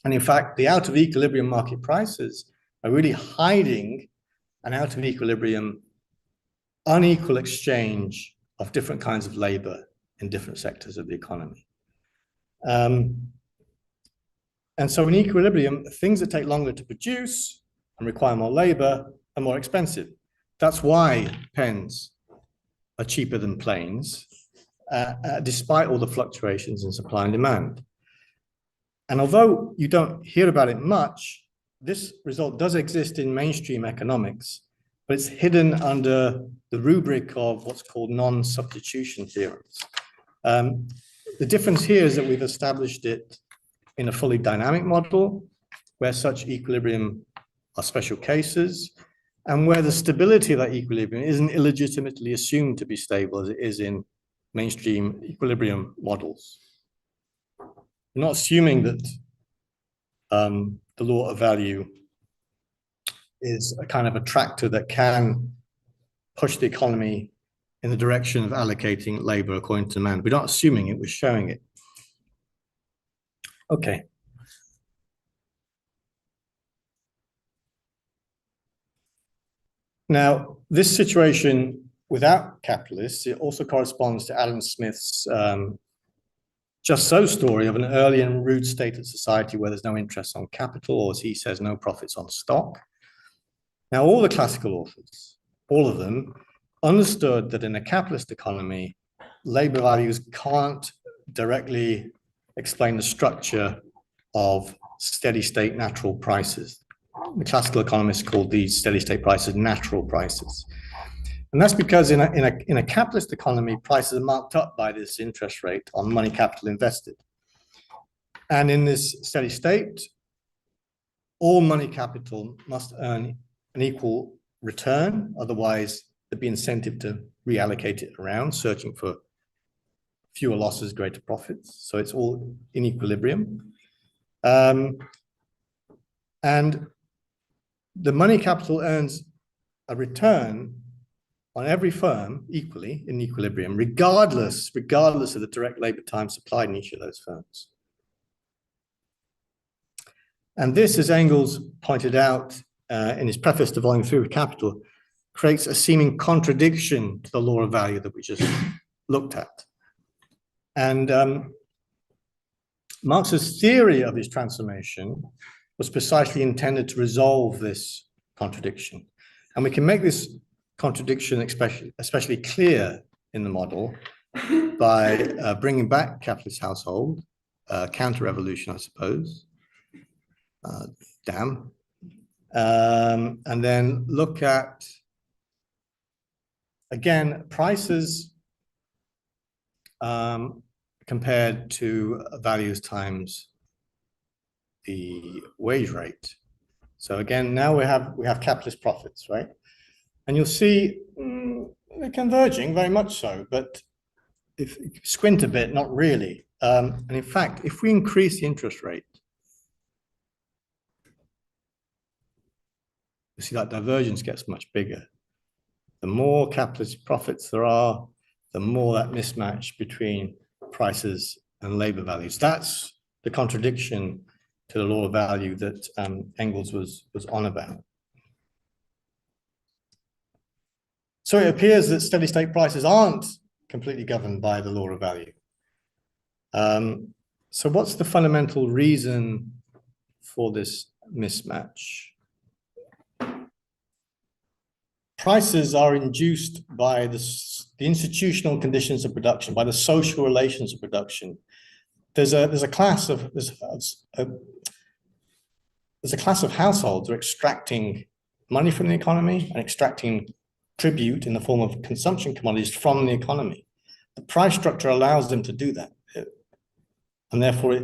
And in fact, the out of equilibrium market prices are really hiding an out of equilibrium, unequal exchange of different kinds of labor in different sectors of the economy. And so in equilibrium, things that take longer to produce and require more labor are more expensive. That's why pens are cheaper than planes, despite all the fluctuations in supply and demand. And although you don't hear about it much, this result does exist in mainstream economics, but it's hidden under the rubric of what's called non-substitution theorems. The difference here is that we've established it in a fully dynamic model, where such equilibrium are special cases, and where the stability of that equilibrium isn't illegitimately assumed to be stable as it is in mainstream equilibrium models. We're not assuming that the law of value is a kind of a tractor that can push the economy in the direction of allocating labor according to demand. We're not assuming it, we're showing it. Okay. Now, this situation without capitalists, it also corresponds to Adam Smith's just so story of an early and rude state of society where there's no interest on capital, or as he says, no profits on stock. Now, all the classical authors, all of them, understood that in a capitalist economy, labor values can't directly explain the structure of steady state natural prices. The classical economists called these steady state prices natural prices. And that's because in a capitalist economy, prices are marked up by this interest rate on money capital invested. And in this steady state, all money capital must earn an equal return. Otherwise, there'd be incentive to reallocate it around, searching for fewer losses, greater profits. So it's all in equilibrium. And the money capital earns a return on every firm equally in equilibrium, regardless of the direct labor time supplied in each of those firms. And this, as Engels pointed out in his preface to Volume 3 of Capital, creates a seeming contradiction to the law of value that we just looked at. And Marx's theory of his transformation was precisely intended to resolve this contradiction. And we can make this contradiction especially clear in the model by bringing back capitalist household, counter-revolution, I suppose. And then look at, again, prices compared to values times the wage rate. So again, now we have capitalist profits, right? And you'll see they're converging very much so, but if you squint a bit, not really. And in fact, if we increase the interest rate, you see that divergence gets much bigger. The more capitalist profits there are, the more that mismatch between prices and labor values. That's the contradiction to the law of value that Engels was on about. So it appears that steady state prices aren't completely governed by the law of value. So what's the fundamental reason for this mismatch? Prices are induced by the institutional conditions of production, by the social relations of production. There's a class of households who are extracting money from the economy and extracting tribute in the form of consumption commodities from the economy. The price structure allows them to do that, and therefore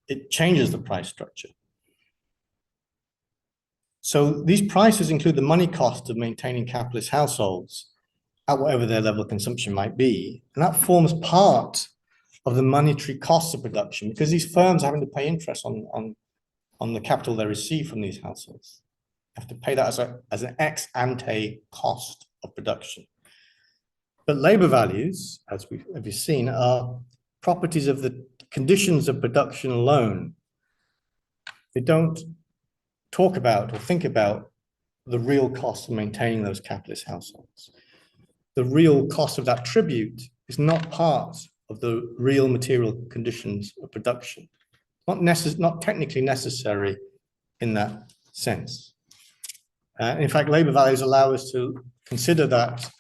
it changes the price structure. So these prices include the money cost of maintaining capitalist households at whatever their level of consumption might be. And that forms part of the monetary costs of production, because these firms are having to pay interest on the capital they receive from these households. You have to pay that as an ex ante cost of production. But labor values, as we've seen, are properties of the conditions of production alone. They don't talk about or think about the real cost of maintaining those capitalist households. The real cost of that tribute is not part of the real material conditions of production. Not technically necessary in that sense. In fact, labor values allow us to consider that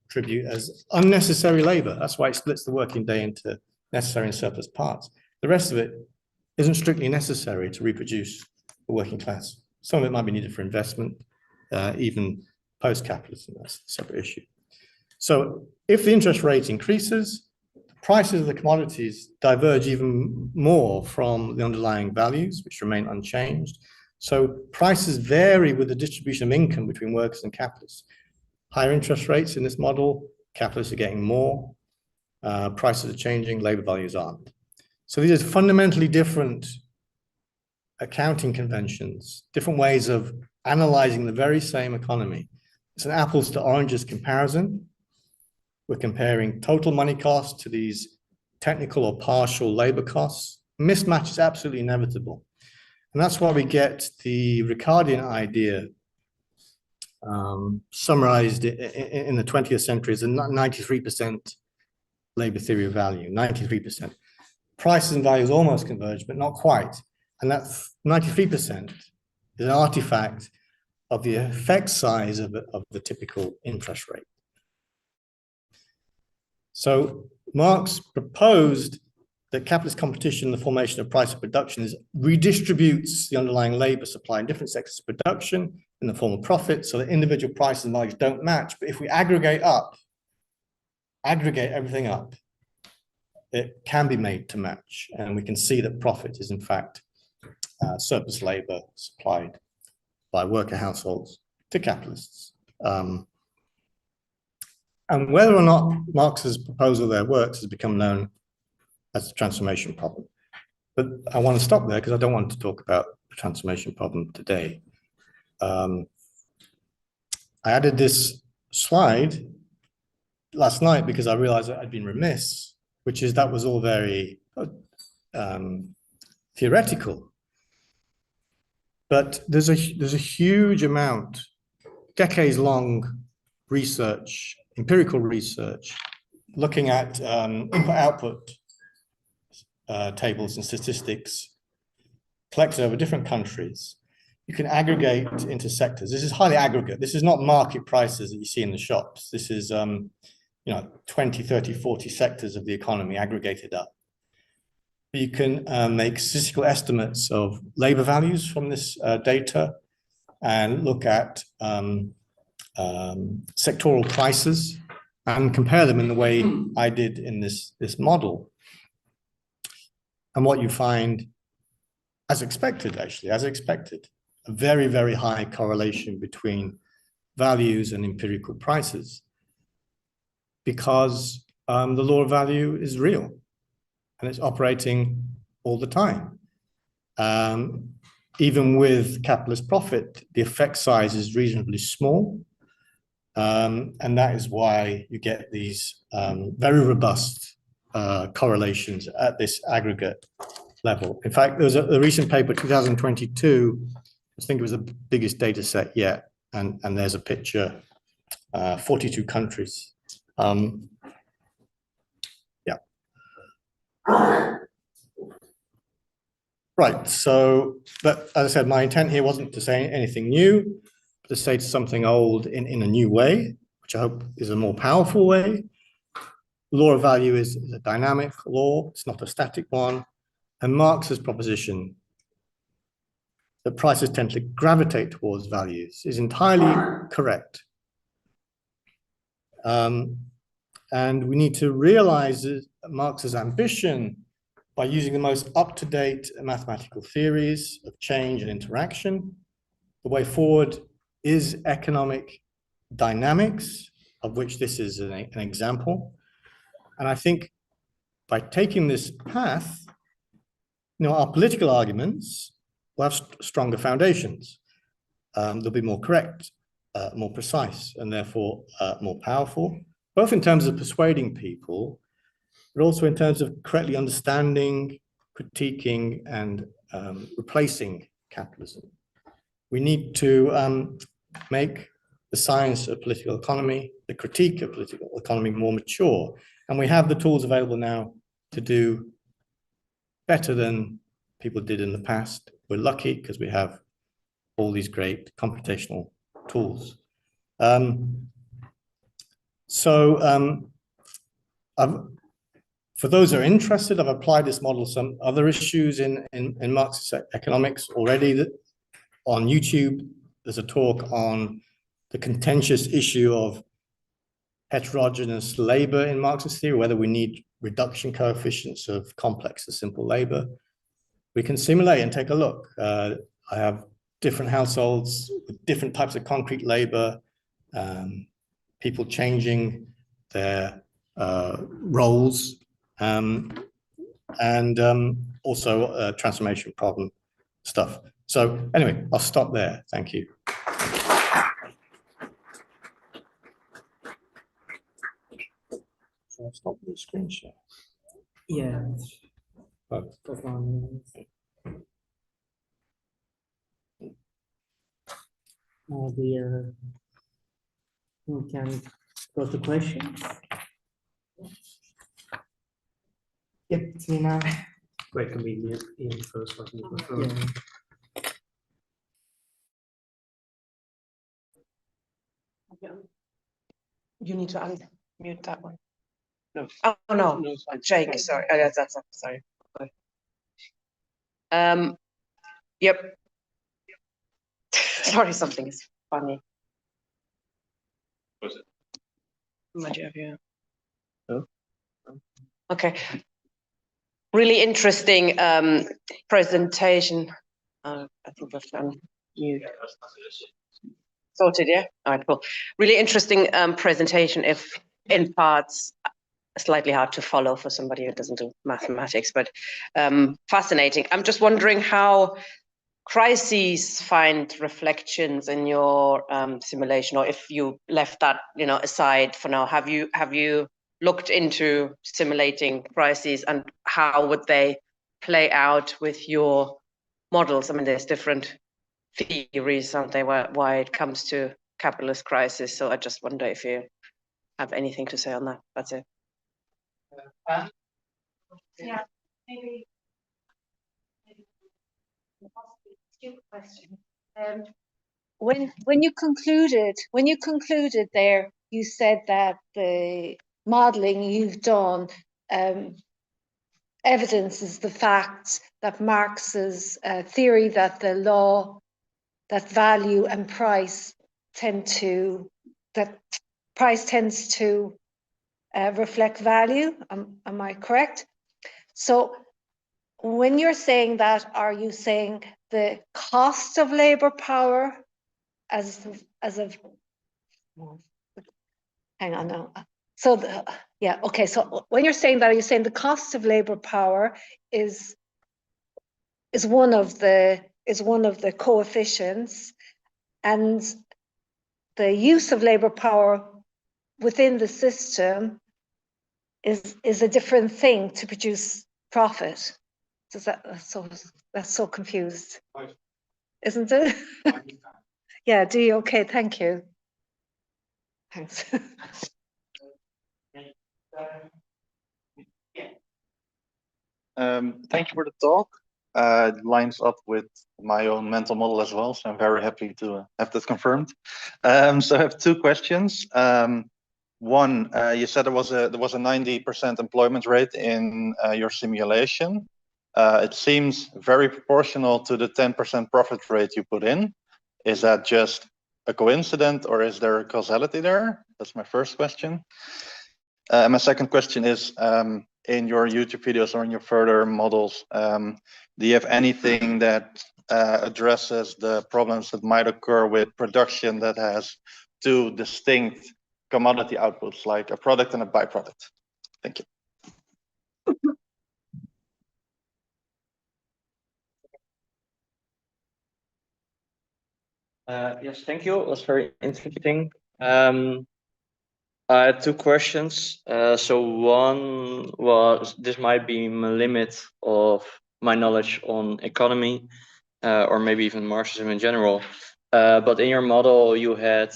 tribute as unnecessary labor. That's why it splits the working day into necessary and surplus parts. The rest of it isn't strictly necessary to reproduce the working class. Some of it might be needed for investment, even post-capitalism. That's a separate issue. So if the interest rate increases, the prices of the commodities diverge even more from the underlying values, which remain unchanged. So prices vary with the distribution of income between workers and capitalists. Higher interest rates in this model, capitalists are getting more, prices are changing, labor values aren't. So these are fundamentally different accounting conventions, different ways of analyzing the very same economy. It's an apples to oranges comparison. We're comparing total money costs to these technical or partial labor costs. Mismatch is absolutely inevitable. And that's why we get the Ricardian idea summarized in the 20th century as a 93% labor theory of value, 93%. Prices and values almost converge, but not quite. And that 93% is an artifact of the effect size of the typical interest rate. So Marx proposed that capitalist competition in the formation of price of production redistributes the underlying labor supply in different sectors of production in the form of profit, so that individual prices and values don't match. But if we aggregate everything up, it can be made to match. And we can see that profit is in fact surplus labor supplied by worker households to capitalists. And whether or not Marx's proposal there works has become known as the transformation problem. But I want to stop there because I don't want to talk about the transformation problem today. I added this slide last night because I realized that I'd been remiss, which is that was all very theoretical. But there's a huge amount, decades-long research, empirical research, looking at input-output tables and statistics collected over different countries. You can aggregate into sectors. This is highly aggregate. This is not market prices that you see in the shops. This is 20, 30, 40 sectors of the economy aggregated up. You can make statistical estimates of labor values from this data and look at sectoral prices and compare them in the way I did in this model. And what you find, as expected, actually, as expected, a very, very high correlation between values and empirical prices, because the law of value is real and it's operating all the time. Even with capitalist profit, the effect size is reasonably small. And that is why you get these very robust correlations at this aggregate level. In fact, there was a recent paper, 2022, I think it was the biggest data set yet. And there's a picture, 42 countries. Yeah. Right, so, but as I said, my intent here wasn't to say anything new, but to say something old in a new way, which I hope is a more powerful way. Law of value is a dynamic law, it's not a static one. And Marx's proposition that prices tend to gravitate towards values is entirely correct. And we need to realize that Marx's ambition by using the most up-to-date mathematical theories of change and interaction. The way forward is economic dynamics, of which this is an example. And I think by taking this path, our political arguments will have stronger foundations. They'll be more correct, more precise, and therefore more powerful, both in terms of persuading people, but also in terms of correctly understanding, critiquing, and replacing capitalism. We need to make the science of political economy, the critique of political economy more mature. And we have the tools available now to do better than people did in the past. We're lucky because we have all these great computational tools. For those who are interested, I've applied this model to some other issues in Marxist economics already. On YouTube, there's a talk on the contentious issue of heterogeneous labor in Marxist theory, whether we need reduction coefficients of complex or simple labor. We can simulate and take a look. I have different households with different types of concrete labor, people changing their roles, and also transformation problem stuff. So anyway, I'll stop there. Thank you. Should I stop the screen share? Yeah. Oh. We can go to questions. Yep, it's me now. Great convenient in the first one. Yeah. You need to unmute that one. No. Oh, no, Jake, sorry. Oh, that's sorry. Yep. Sorry, something is funny. Was it? Might you have your... Oh. Okay. Really interesting presentation. I think we've done you. Sorted, yeah? All right, cool. Really interesting presentation, if in parts slightly hard to follow for somebody who doesn't do mathematics, but fascinating. I'm just wondering how crises find reflections in your simulation, or if you left that aside for now. Have you looked into simulating crises, and how would they play out with your models? I mean, there's different theories, aren't there, why it comes to capitalist crisis. So I just wonder if you have anything to say on that. That's it. Yeah, maybe stupid question. When you concluded there, you said that the modelling you've done evidences the fact that Marx's theory that the law, that value and price tends to reflect value. Am I correct? So when you're saying that, are you saying the cost of labor power as of hang on now. So okay. So when you're saying that, are you saying the cost of labor power is one of the coefficients, and the use of labor power within the system is a different thing to produce profit? Does that's so confused, isn't it? Yeah, do you? Okay, thank you. Thanks. Thank you for the talk. It lines up with my own mental model as well, so I'm very happy to have that confirmed. So I have two questions. One, you said there was a 90% employment rate in your simulation. It seems very proportional to the 10% profit rate you put in. Is that just a coincidence, or is there a causality there? That's my first question. My second question is, in your YouTube videos or in your further models, do you have anything that addresses the problems that might occur with production that has two distinct commodity outputs, like a product and a byproduct? Thank you. Yes, thank you. It was very interesting. I had two questions. So one was, this might be my limit of my knowledge on economy, or maybe even Marxism in general. But in your model, you had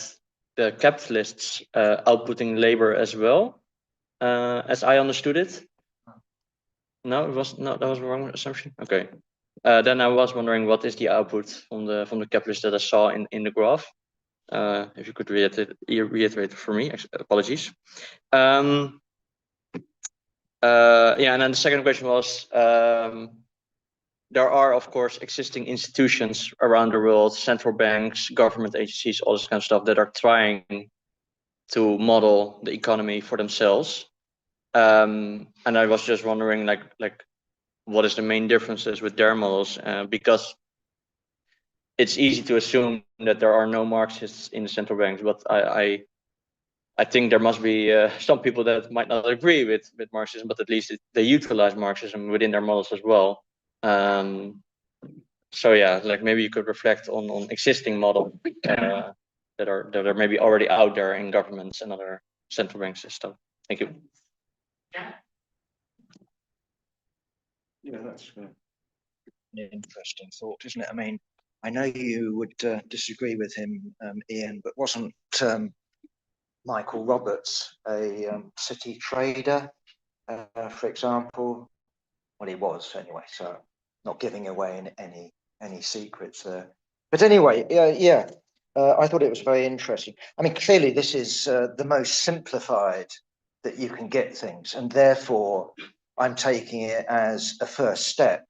the capitalists outputting labor as well, as I understood it. No, that was a wrong assumption. Okay. Then I was wondering, what is the output from the capitalists that I saw in the graph? If you could reiterate for me, apologies. Yeah, and then the second question was, there are, of course, existing institutions around the world, central banks, government agencies, all this kind of stuff, that are trying to model the economy for themselves. And I was just wondering, like, what is the main differences with their models? Because it's easy to assume that there are no Marxists in the central banks, but I think there must be some people that might not agree with Marxism, but at least they utilize Marxism within their models as well. So yeah, like, maybe you could reflect on existing models that are maybe already out there in governments and other central bank systems. Thank you. Yeah, that's an interesting thought, isn't it? I mean, I know you would disagree with him, Ian, but wasn't Michael Roberts a city trader, for example? Well, he was anyway, so not giving away any secrets there. But anyway, yeah, I thought it was very interesting. I mean, clearly this is the most simplified that you can get things, and therefore I'm taking it as a first step.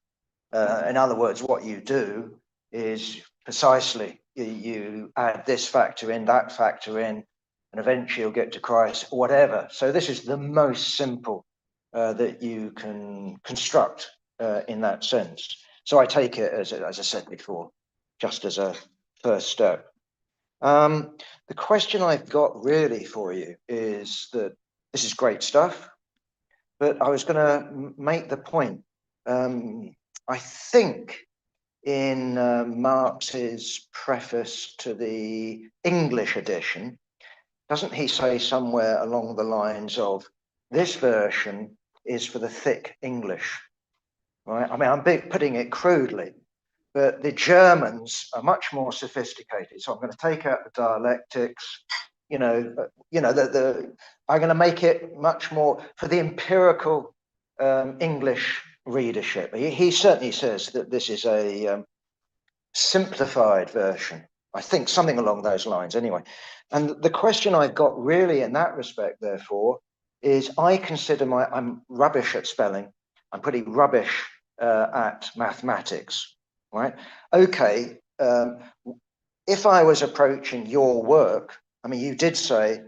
In other words, what you do is precisely you add this factor in, that factor in, and eventually you'll get to Christ, whatever. So this is the most simple that you can construct in that sense. So I take it as I said before, just as a first step. The question I've got really for you is that this is great stuff, but I was going to make the point. I think in Marx's preface to the English edition, doesn't he say somewhere along the lines of, this version is for the thick English, right? I mean, I'm putting it crudely, but the Germans are much more sophisticated. So I'm going to take out the dialectics, I'm going to make it much more for the empirical English readership. He certainly says that this is a simplified version. I think something along those lines anyway. And the question I've got really in that respect, therefore, is I consider I'm rubbish at spelling. I'm pretty rubbish at mathematics, right? Okay, if I was approaching your work, I mean, you did say,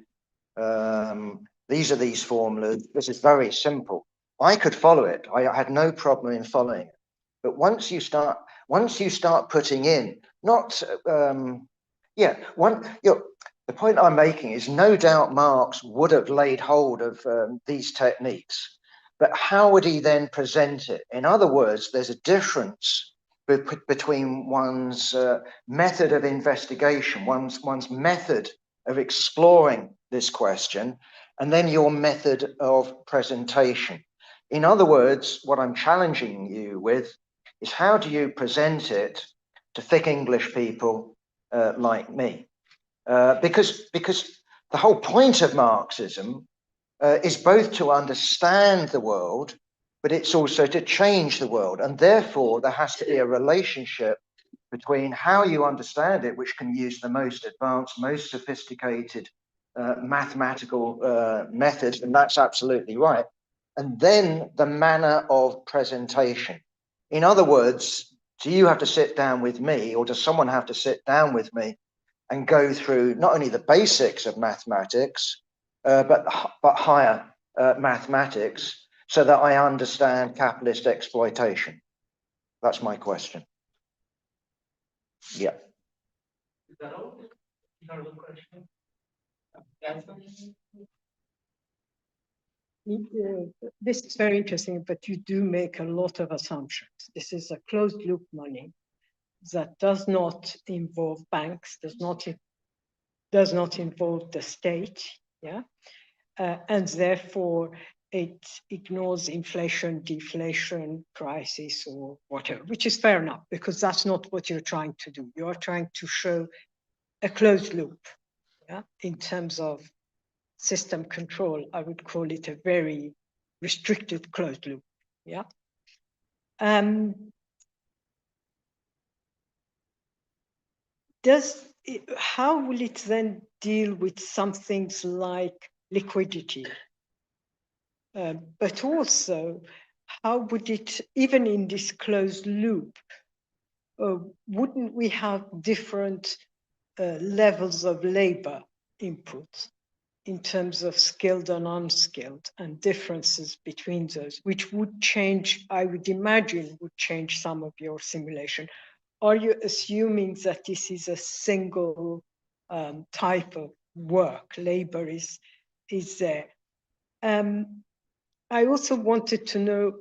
these are these formulas, this is very simple. I could follow it. I had no problem in following it. But once you start putting in, the point I'm making is no doubt Marx would have laid hold of these techniques, but how would he then present it? In other words, there's a difference between one's method of investigation, one's method of exploring this question, and then your method of presentation. In other words, what I'm challenging you with is how do you present it to thick English people like me? Because the whole point of Marxism is both to understand the world, but it's also to change the world. And therefore, there has to be a relationship between how you understand it, which can use the most advanced, most sophisticated mathematical methods, and that's absolutely right, and then the manner of presentation. In other words, do you have to sit down with me, or does someone have to sit down with me and go through not only the basics of mathematics, but higher mathematics, so that I understand capitalist exploitation? That's my question. Yeah. Is that all? Another question? This is very interesting, but you do make a lot of assumptions. This is a closed loop money that does not involve banks, does not involve the state, yeah, and therefore it ignores inflation, deflation, crisis, or whatever, which is fair enough, because that's not what you're trying to do. You're trying to show a closed loop, yeah, in terms of system control. I would call it a very restricted closed loop, yeah. How will it then deal with some things like liquidity? But also, how would it, even in this closed loop, wouldn't we have different levels of labor input in terms of skilled and unskilled, and differences between those, which would change, I would imagine, would change some of your simulation? Are you assuming that this is a single type of work, labor is there? I also wanted to know,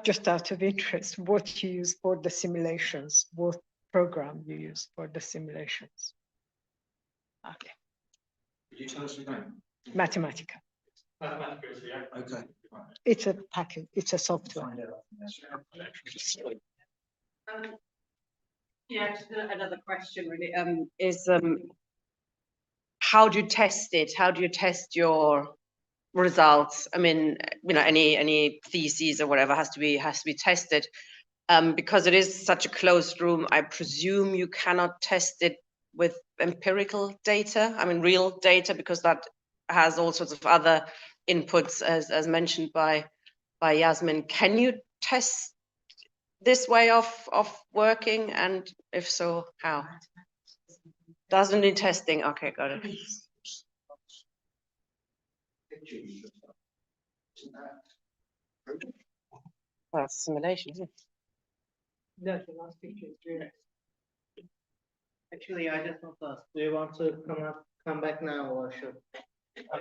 just out of interest, what you use for the simulations, what program you use for the simulations. Okay. Could you tell us again? Mathematica. Mathematics, yeah. Okay. It's a package, it's a software. Yeah, just another question really is how do you test it? How do you test your results? I mean, any theses or whatever has to be tested, because it is such a closed room. I presume you cannot test it with empirical data. I mean, real data, because that has all sorts of other inputs, as mentioned by Yasmin. Can you test this way of working, and if so, how? Doesn't need testing. Okay, got it. Well, simulation, isn't it? No, the last picture is real. Actually, I just want to ask, do you want to come back now or should? I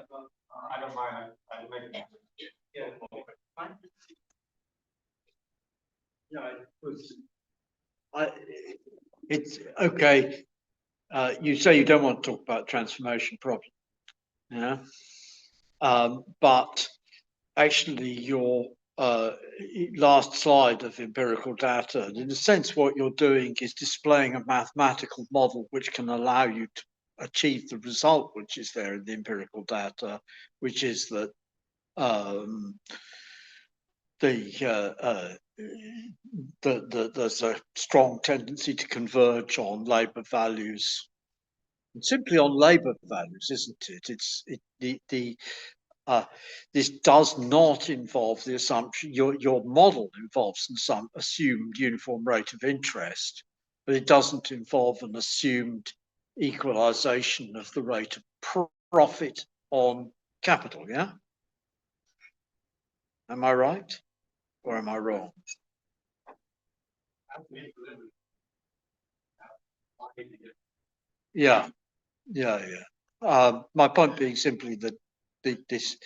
don't mind. I make it. Yeah. It's okay. You say you don't want to talk about transformation problem, yeah. But actually, your last slide of empirical data, in a sense, what you're doing is displaying a mathematical model which can allow you to achieve the result which is there in the empirical data, which is that there's a strong tendency to converge on labour values, and simply on labour values, isn't it? This does not involve the assumption. Your model involves some assumed uniform rate of interest, but it doesn't involve an assumed equalization of the rate of profit on capital. Yeah, am I right? Or am I wrong? Yeah. My point being simply that this,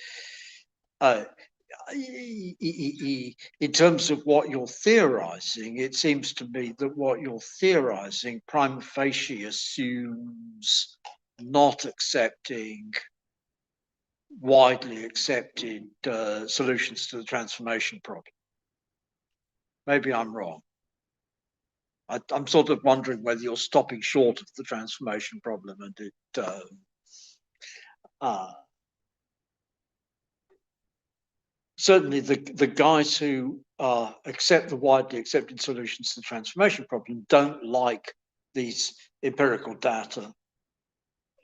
in terms of what you're theorizing, it seems to me that what you're theorizing prima facie assumes not accepting widely accepted solutions to the transformation problem. Maybe I'm wrong. I'm sort of wondering whether you're stopping short of the transformation problem and it certainly the guys who accept the widely accepted solutions to the transformation problem don't like these empirical data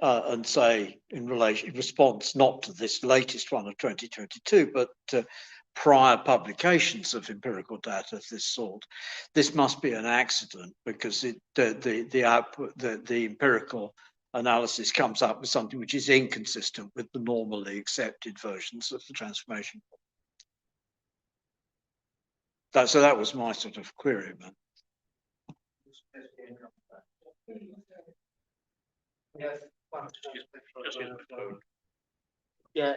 and say in response not to this latest one of 2022, but prior publications of empirical data of this sort. This must be an accident because the output, the empirical analysis comes up with something which is inconsistent with the normally accepted versions of the transformation. So that was my sort of query, man. Yes. Yeah,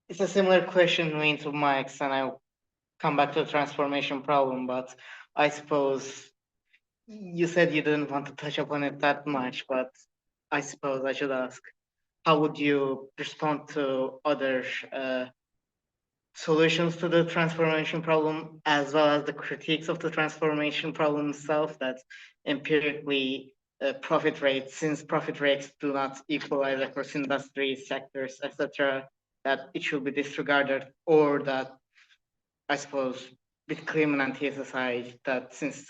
it's a similar question going to Mike's, and I'll come back to the transformation problem, but I suppose you said you didn't want to touch upon it that much, but I suppose I should ask, how would you respond to other solutions to the transformation problem, as well as the critiques of the transformation problem itself, that empirically profit rates, since profit rates do not equalize across industries, sectors, etc., that it should be disregarded, or that, I suppose, with Kleeman and TSSI, that since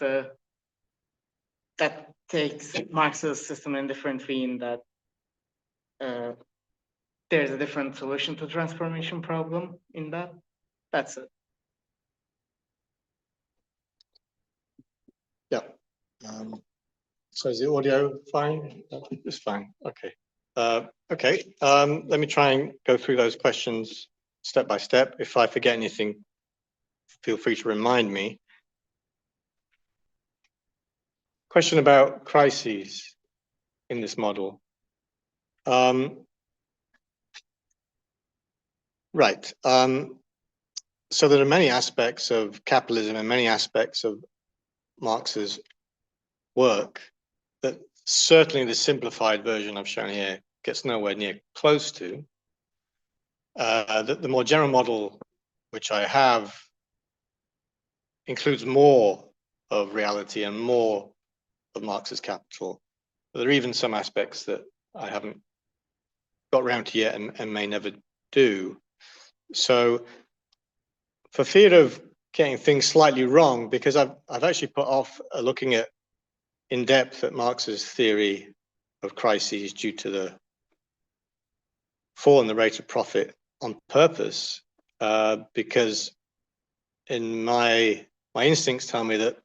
that takes Marx's system in different vein, that there's a different solution to transformation problem in that. That's it. Yeah. So is the audio fine? It's fine. Okay. Okay. Let me try and go through those questions step by step. If I forget anything, feel free to remind me. Question about crises in this model. Right. So there are many aspects of capitalism and many aspects of Marx's work that certainly the simplified version I've shown here gets nowhere near close to. The more general model, which I have, includes more of reality and more of Marx's capital. But there are even some aspects that I haven't got around to yet and may never do. So for fear of getting things slightly wrong, because I've actually put off looking at in depth at Marx's theory of crises due to the fall in the rate of profit on purpose, because in my instincts tell me that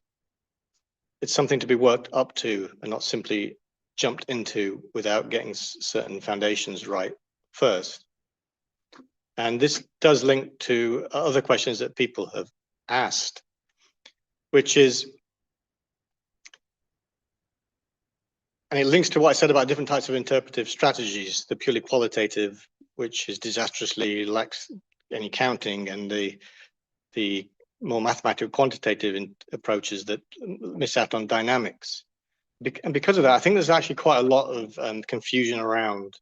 it's something to be worked up to and not simply jumped into without getting certain foundations right first. And this does link to other questions that people have asked, which is, And it links to what I said about different types of interpretive strategies, the purely qualitative, which is disastrously lacks any counting, and the more mathematical quantitative approaches that miss out on dynamics. And because of that, I think there's actually quite a lot of confusion around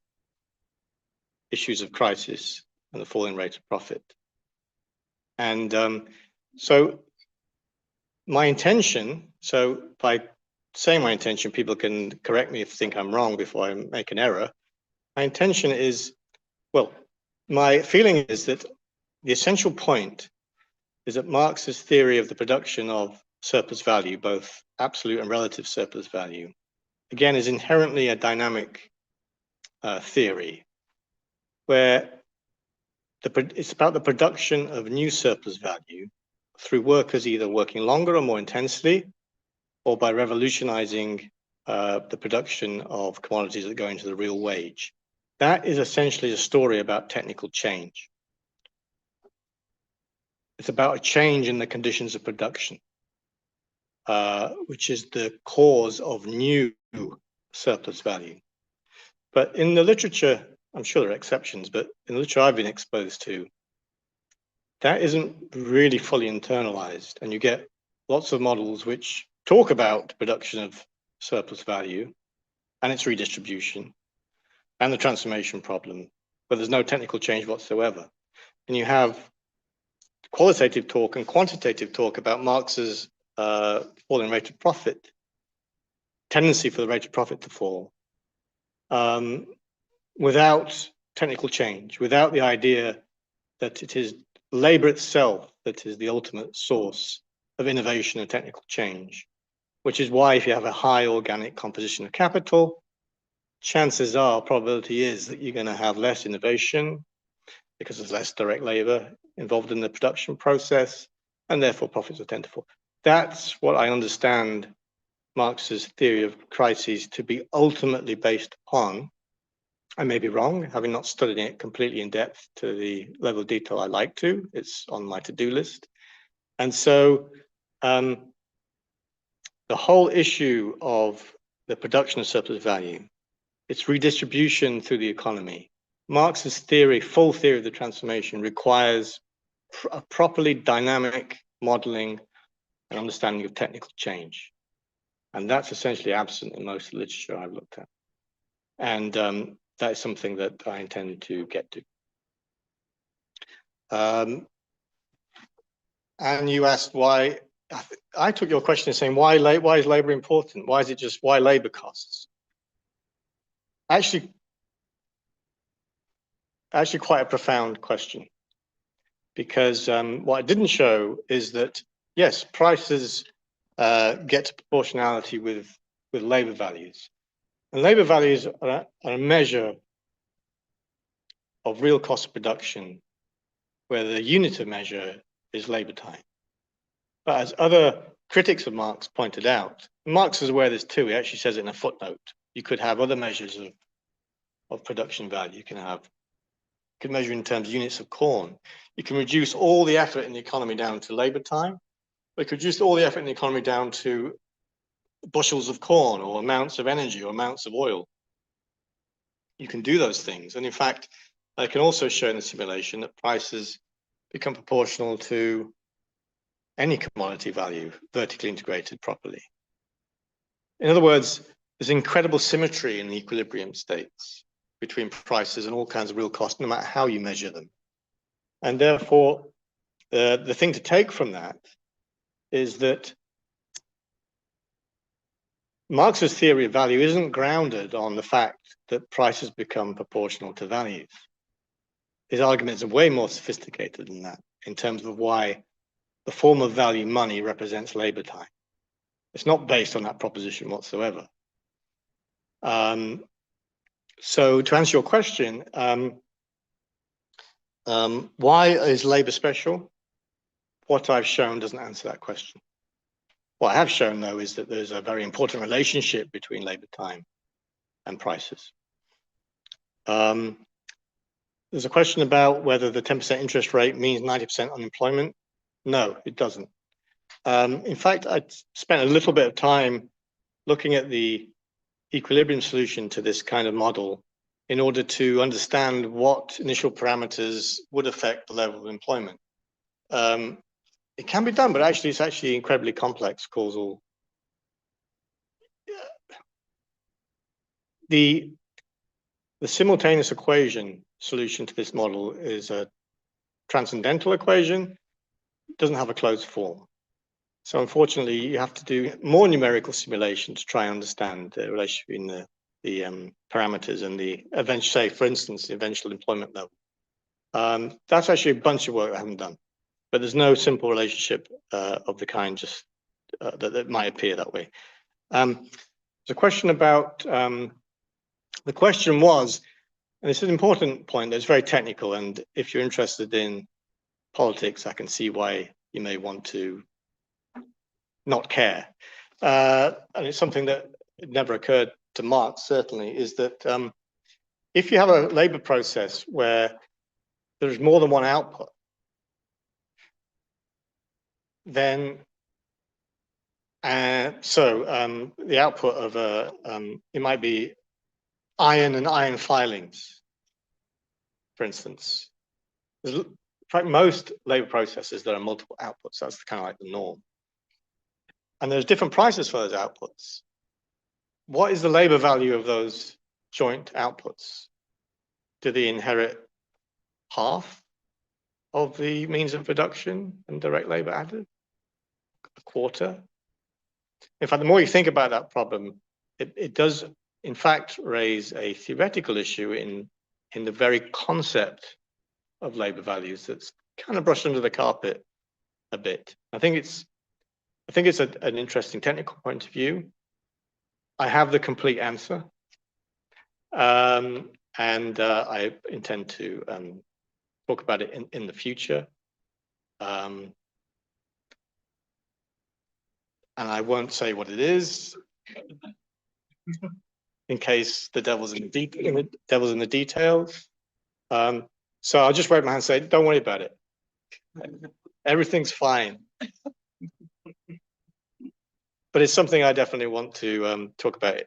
issues of crisis and the falling rate of profit. And so my intention, so by saying my intention, people can correct me if they think I'm wrong before I make an error. My intention is, well, my feeling is that the essential point is that Marx's theory of the production of surplus value, both absolute and relative surplus value, again, is inherently a dynamic theory, where it's about the production of new surplus value through workers either working longer or more intensely, or by revolutionizing the production of commodities that go into the real wage. That is essentially a story about technical change. It's about a change in the conditions of production, which is the cause of new surplus value. But in the literature, I'm sure there are exceptions, but in the literature I've been exposed to, that isn't really fully internalized. And you get lots of models which talk about production of surplus value and its redistribution and the transformation problem, but there's no technical change whatsoever. And you have qualitative talk and quantitative talk about Marx's falling rate of profit, tendency for the rate of profit to fall, without technical change, without the idea that it is labor itself that is the ultimate source of innovation and technical change, which is why if you have a high organic composition of capital, chances are, probability is that you're going to have less innovation because there's less direct labor involved in the production process, and therefore profits will tend to fall. That's what I understand Marx's theory of crises to be ultimately based upon. I may be wrong, having not studied it completely in depth to the level of detail I like to. It's on my to-do list. And so the whole issue of the production of surplus value, its redistribution through the economy, Marx's theory, full theory of the transformation, requires a properly dynamic modeling and understanding of technical change. And that's essentially absent in most of the literature I've looked at. And that is something that I intend to get to. And you asked why, I took your question as saying, why is labor important? Why is it just, why labor costs? Actually quite a profound question, because what I didn't show is that, yes, prices get to proportionality with labor values. And labor values are a measure of real cost of production, where the unit of measure is labor time. But as other critics of Marx pointed out, Marx is aware of this too. He actually says it in a footnote. You could have other measures of production value. You can measure in terms of units of corn. You can reduce all the effort in the economy down to labor time. We could reduce all the effort in the economy down to bushels of corn or amounts of energy or amounts of oil. You can do those things. And in fact, I can also show in the simulation that prices become proportional to any commodity value, vertically integrated properly. In other words, there's incredible symmetry in the equilibrium states between prices and all kinds of real costs, no matter how you measure them. And therefore, the thing to take from that is that Marx's theory of value isn't grounded on the fact that prices become proportional to values. His arguments are way more sophisticated than that in terms of why the form of value, money, represents labor time. It's not based on that proposition whatsoever. So to answer your question, why is labor special? What I've shown doesn't answer that question. What I have shown, though, is that there's a very important relationship between labor time and prices. There's a question about whether the 10% interest rate means 90% unemployment. No, it doesn't. In fact, I spent a little bit of time looking at the equilibrium solution to this kind of model in order to understand what initial parameters would affect the level of employment. It can be done, but actually it's actually incredibly complex causal. The simultaneous equation solution to this model is a transcendental equation. It doesn't have a closed form. So unfortunately, you have to do more numerical simulation to try and understand the relationship between the parameters and the eventual, say, for instance, the eventual employment level. That's actually a bunch of work I haven't done, but there's no simple relationship of the kind just that might appear that way. There's a question about, the question was, and it's an important point that's very technical, and if you're interested in politics, I can see why you may want to not care. And it's something that never occurred to Marx, certainly, is that if you have a labor process where there's more than one output, then the output of it might be iron and iron filings, for instance. In fact, most labor processes, there are multiple outputs. That's kind of like the norm. And there's different prices for those outputs. What is the labor value of those joint outputs? Do they inherit half of the means of production and direct labor added? A quarter? In fact, the more you think about that problem, it does, in fact, raise a theoretical issue in the very concept of labor values that's kind of brushed under the carpet a bit. I think it's an interesting technical point of view. I have the complete answer, and I intend to talk about it in the future. And I won't say what it is, in case the devil's in the details. So I'll just wave my hand and say, don't worry about it. Everything's fine. But it's something I definitely want to talk about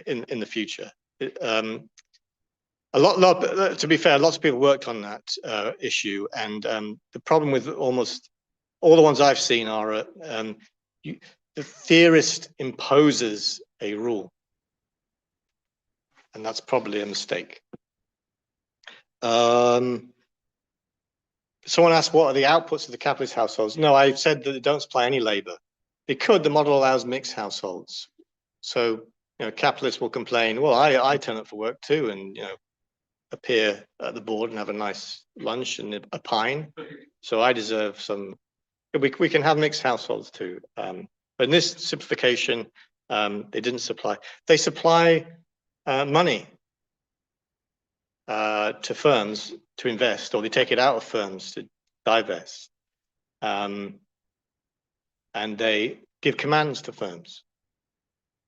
in the future. To be fair, lots of people worked on that issue, and the problem with almost all the ones I've seen are the theorist imposes a rule, and that's probably a mistake. Someone asked, what are the outputs of the capitalist households? No, I said that they don't supply any labor. They could. The model allows mixed households. So, capitalists will complain, well, I turn up for work too, and, appear at the board and have a nice lunch and a pine. So I deserve some. We can have mixed households too. But in this simplification, they didn't supply. They supply money to firms to invest, or they take it out of firms to divest. And they give commands to firms.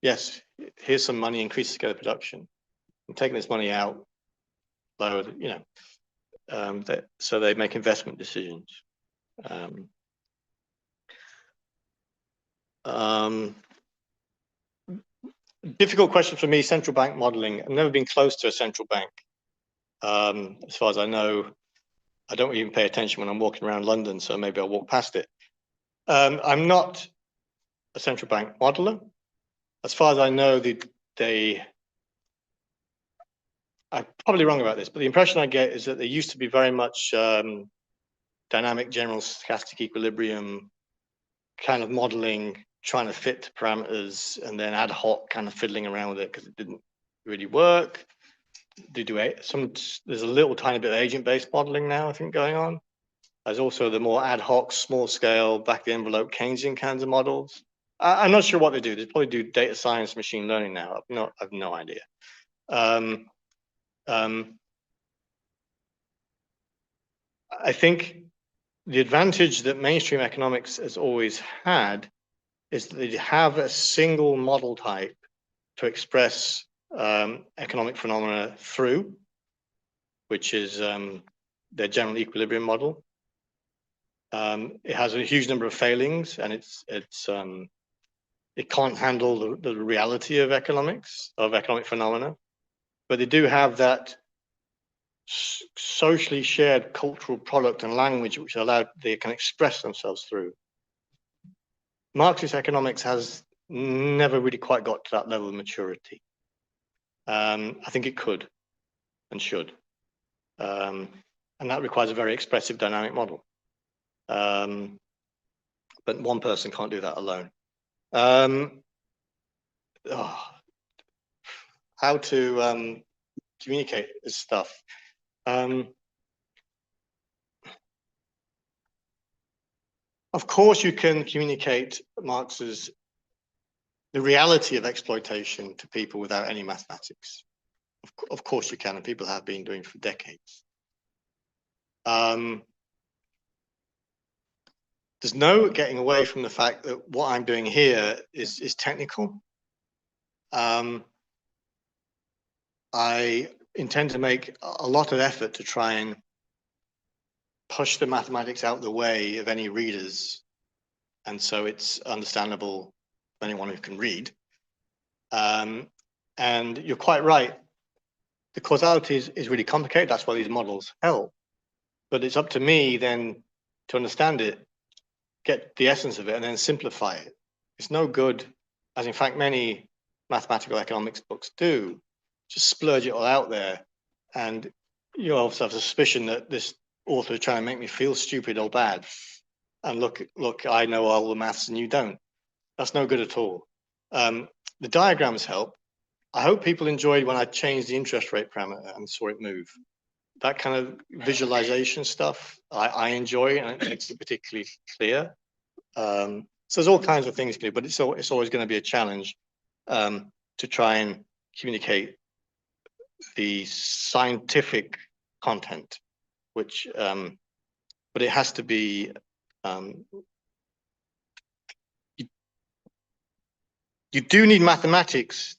Yes, here's some money, increase the scale of production. I'm taking this money out, lower, so they make investment decisions. Difficult question for me, central bank modeling. I've never been close to a central bank. As far as I know, I don't even pay attention when I'm walking around London, so maybe I'll walk past it. I'm not a central bank modeler. As far as I know, I'm probably wrong about this, but the impression I get is that they used to be very much dynamic general stochastic equilibrium kind of modeling, trying to fit parameters, and then ad hoc kind of fiddling around with it because it didn't really work. There's a little tiny bit of agent-based modeling now, I think, going on. There's also the more ad hoc, small scale, back of the envelope Keynesian kinds of models. I'm not sure what they do. They probably do data science, machine learning now. I've no idea. I think the advantage that mainstream economics has always had is that they have a single model type to express economic phenomena through, which is their general equilibrium model. It has a huge number of failings, and it can't handle the reality of economics, of economic phenomena, but they do have that socially shared cultural product and language which they can express themselves through. Marxist economics has never really quite got to that level of maturity. I think it could and should. And that requires a very expressive dynamic model. But one person can't do that alone. How to communicate this stuff. Of course, you can communicate Marx's the reality of exploitation to people without any mathematics. Of course you can, and people have been doing for decades. There's no getting away from the fact that what I'm doing here is technical. I intend to make a lot of effort to try and push the mathematics out the way of any readers, and so it's understandable for anyone who can read. And you're quite right. The causality is really complicated. That's why these models help. But it's up to me then to understand it, get the essence of it, and then simplify it. It's no good, as in fact many mathematical economics books do, just splurge it all out there. And you also have a suspicion that this author is trying to make me feel stupid or bad. And look, I know all the maths and you don't. That's no good at all. The diagrams help. I hope people enjoyed when I changed the interest rate parameter and saw it move. That kind of visualization stuff, I enjoy, and it makes it particularly clear. So there's all kinds of things to do, but it's always going to be a challenge to try and communicate the scientific content, which, but it has to be, you do need mathematics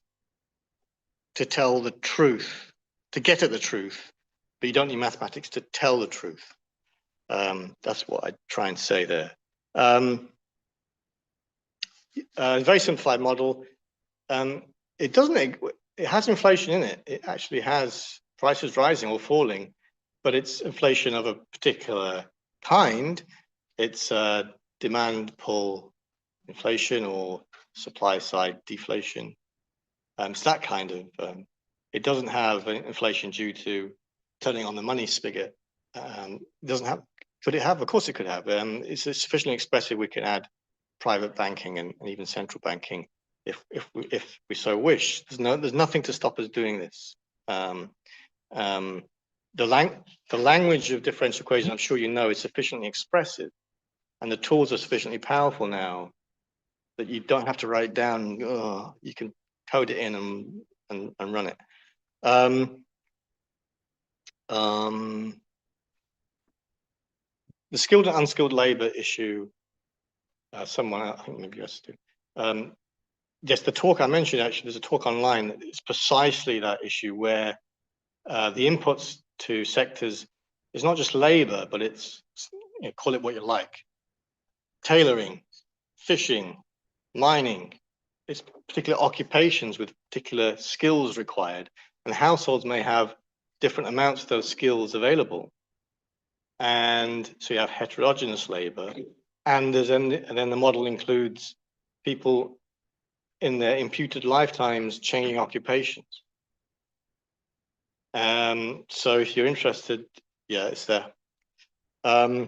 to tell the truth, to get at the truth, but you don't need mathematics to tell the truth. That's what I try and say there. A very simplified model. It has inflation in it. It actually has prices rising or falling, but it's inflation of a particular kind. It's demand pull inflation or supply side deflation. It's that kind of, it doesn't have inflation due to turning on the money spigot. It doesn't have, could it have? Of course it could have. It's sufficiently expressive we can add private banking and even central banking if we so wish. There's nothing to stop us doing this. The language of differential equations, I'm sure you know, is sufficiently expressive, and the tools are sufficiently powerful now that you don't have to write it down. You can code it in and run it. The skilled and unskilled labor issue, someone, I think maybe us do. Yes, the talk I mentioned, actually, there's a talk online that is precisely that issue where the inputs to sectors is not just labor, but it's, call it what you like. Tailoring, fishing, mining, it's particular occupations with particular skills required, and households may have different amounts of those skills available. And so you have heterogeneous labor, and then the model includes people in their imputed lifetimes changing occupations. So if you're interested, yeah, it's there. The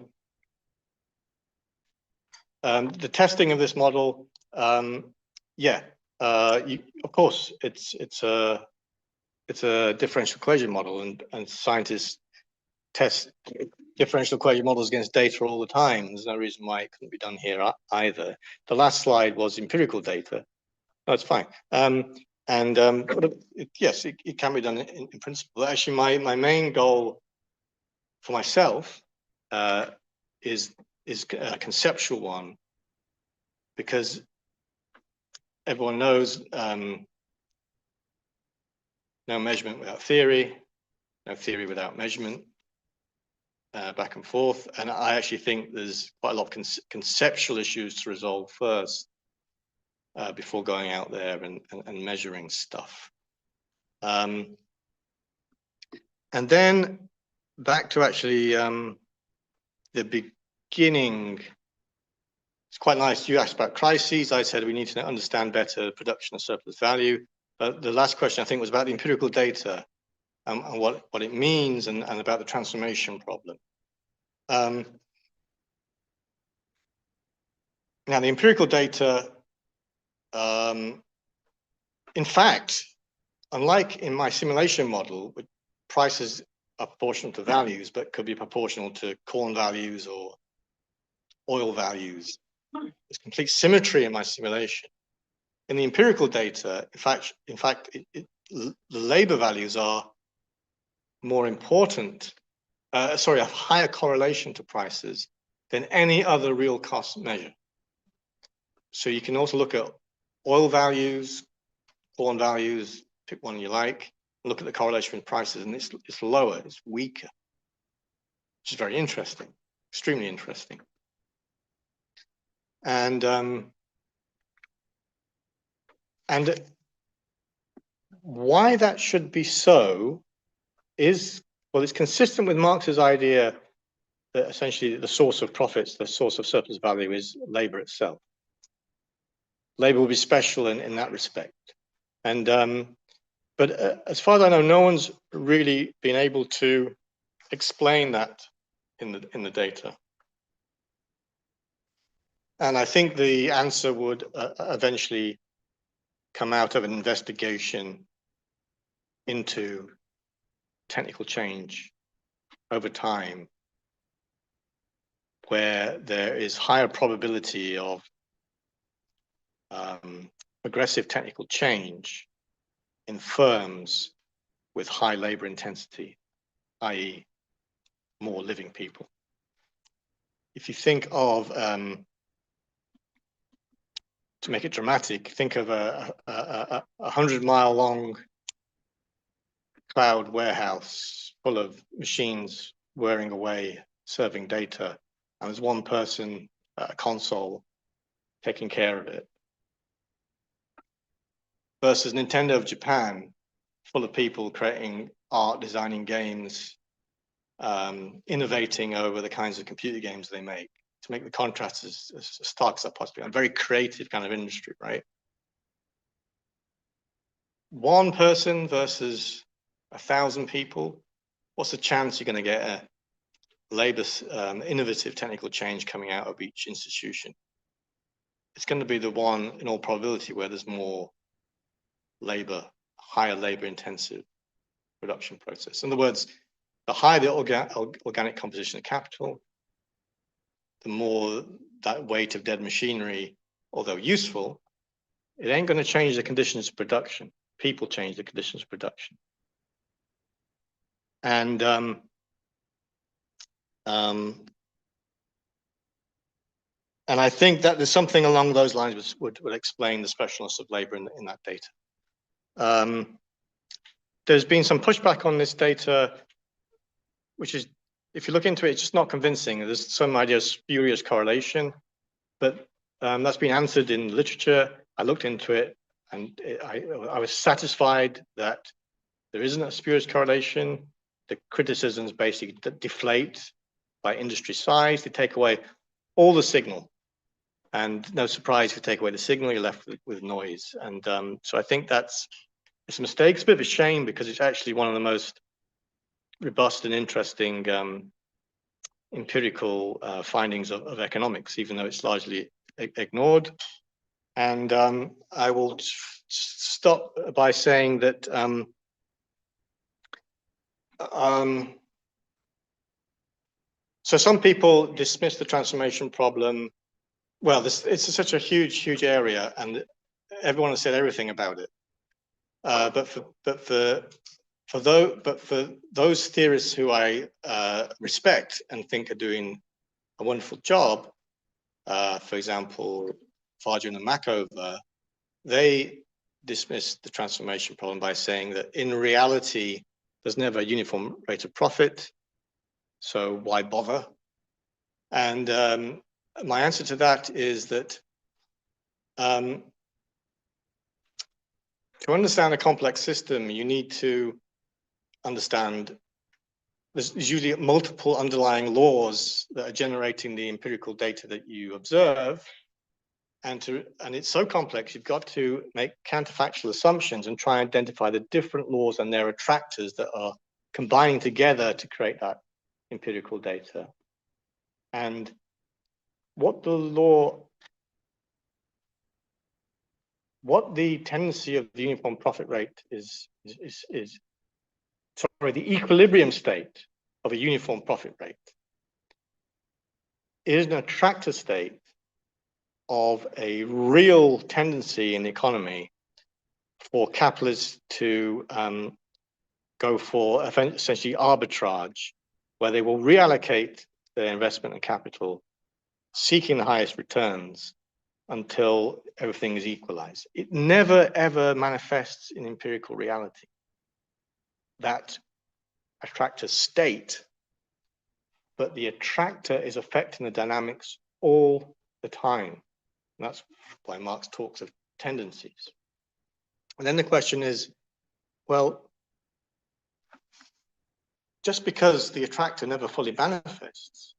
testing of this model, of course, it's a differential equation model, and scientists test differential equation models against data all the time. There's no reason why it couldn't be done here either. The last slide was empirical data. No, it's fine. Yes, it can be done in principle. Actually, my main goal for myself is a conceptual one, because everyone knows no measurement without theory, no theory without measurement, back and forth. And I actually think there's quite a lot of conceptual issues to resolve first. before going out there and measuring stuff. And then back to actually the beginning. It's quite nice. You asked about crises. I said we need to understand better production of surplus value. But the last question, I think, was about the empirical data and what it means and about the transformation problem. Now, the empirical data, in fact, unlike in my simulation model, with prices are proportional to values, but could be proportional to corn values or oil values. There's complete symmetry in my simulation. In the empirical data, in fact, the labor values are more important, have higher correlation to prices than any other real cost measure. So you can also look at oil values, corn values, pick one you like, look at the correlation with prices, and it's lower, it's weaker, which is very interesting, extremely interesting. And why that should be so is, well, it's consistent with Marx's idea that essentially the source of profits, the source of surplus value is labor itself. Labor will be special in that respect. And but as far as I know, no one's really been able to explain that in the data. And I think the answer would eventually come out of an investigation into technical change over time, where there is higher probability of aggressive technical change in firms with high labor intensity, i.e. more living people. If you think of, to make it dramatic, think of a 100-mile long cloud warehouse full of machines whirring away, serving data, and there's one person at a console taking care of it. Versus Nintendo of Japan, full of people creating art, designing games, innovating over the kinds of computer games they make, to make the contrast as stark as that possibly. A very creative kind of industry, right? One person versus 1,000 people, what's the chance you're going to get a labor innovative technical change coming out of each institution? It's going to be the one, in all probability, where there's more labor, higher labor intensive production process. In other words, the higher the organic composition of capital, the more that weight of dead machinery, although useful, it ain't going to change the conditions of production. People change the conditions of production. And I think that there's something along those lines which would explain the specialness of labor in that data. There's been some pushback on this data, which is, if you look into it, it's just not convincing. There's some idea of spurious correlation, but that's been answered in literature. I looked into it, and I was satisfied that there isn't a spurious correlation. The criticisms basically deflate by industry size. They take away all the signal. And no surprise, if you take away the signal, you're left with noise. And so I think it's a mistake. It's a bit of a shame, because it's actually one of the most robust and interesting empirical findings of economics, even though it's largely ignored. And I will stop by saying that so some people dismiss the transformation problem. Well, it's such a huge area, and everyone has said everything about it. But for those theorists who I respect and think are doing a wonderful job, for example, Farjan and Makover, they dismiss the transformation problem by saying that in reality, there's never a uniform rate of profit, so why bother? And my answer to that is that to understand a complex system, you need to understand there's usually multiple underlying laws that are generating the empirical data that you observe. And it's so complex, you've got to make counterfactual assumptions and try and identify the different laws and their attractors that are combining together to create that empirical data. And what the tendency of the uniform profit rate is sorry, the equilibrium state of a uniform profit rate is an attractor state of a real tendency in the economy for capitalists to go for essentially arbitrage, where they will reallocate their investment and capital, seeking the highest returns until everything is equalized. It never, ever manifests in empirical reality. That attractor state, but the attractor is affecting the dynamics all the time. And that's why Marx talks of tendencies. And then the question is, well, just because the attractor never fully manifests,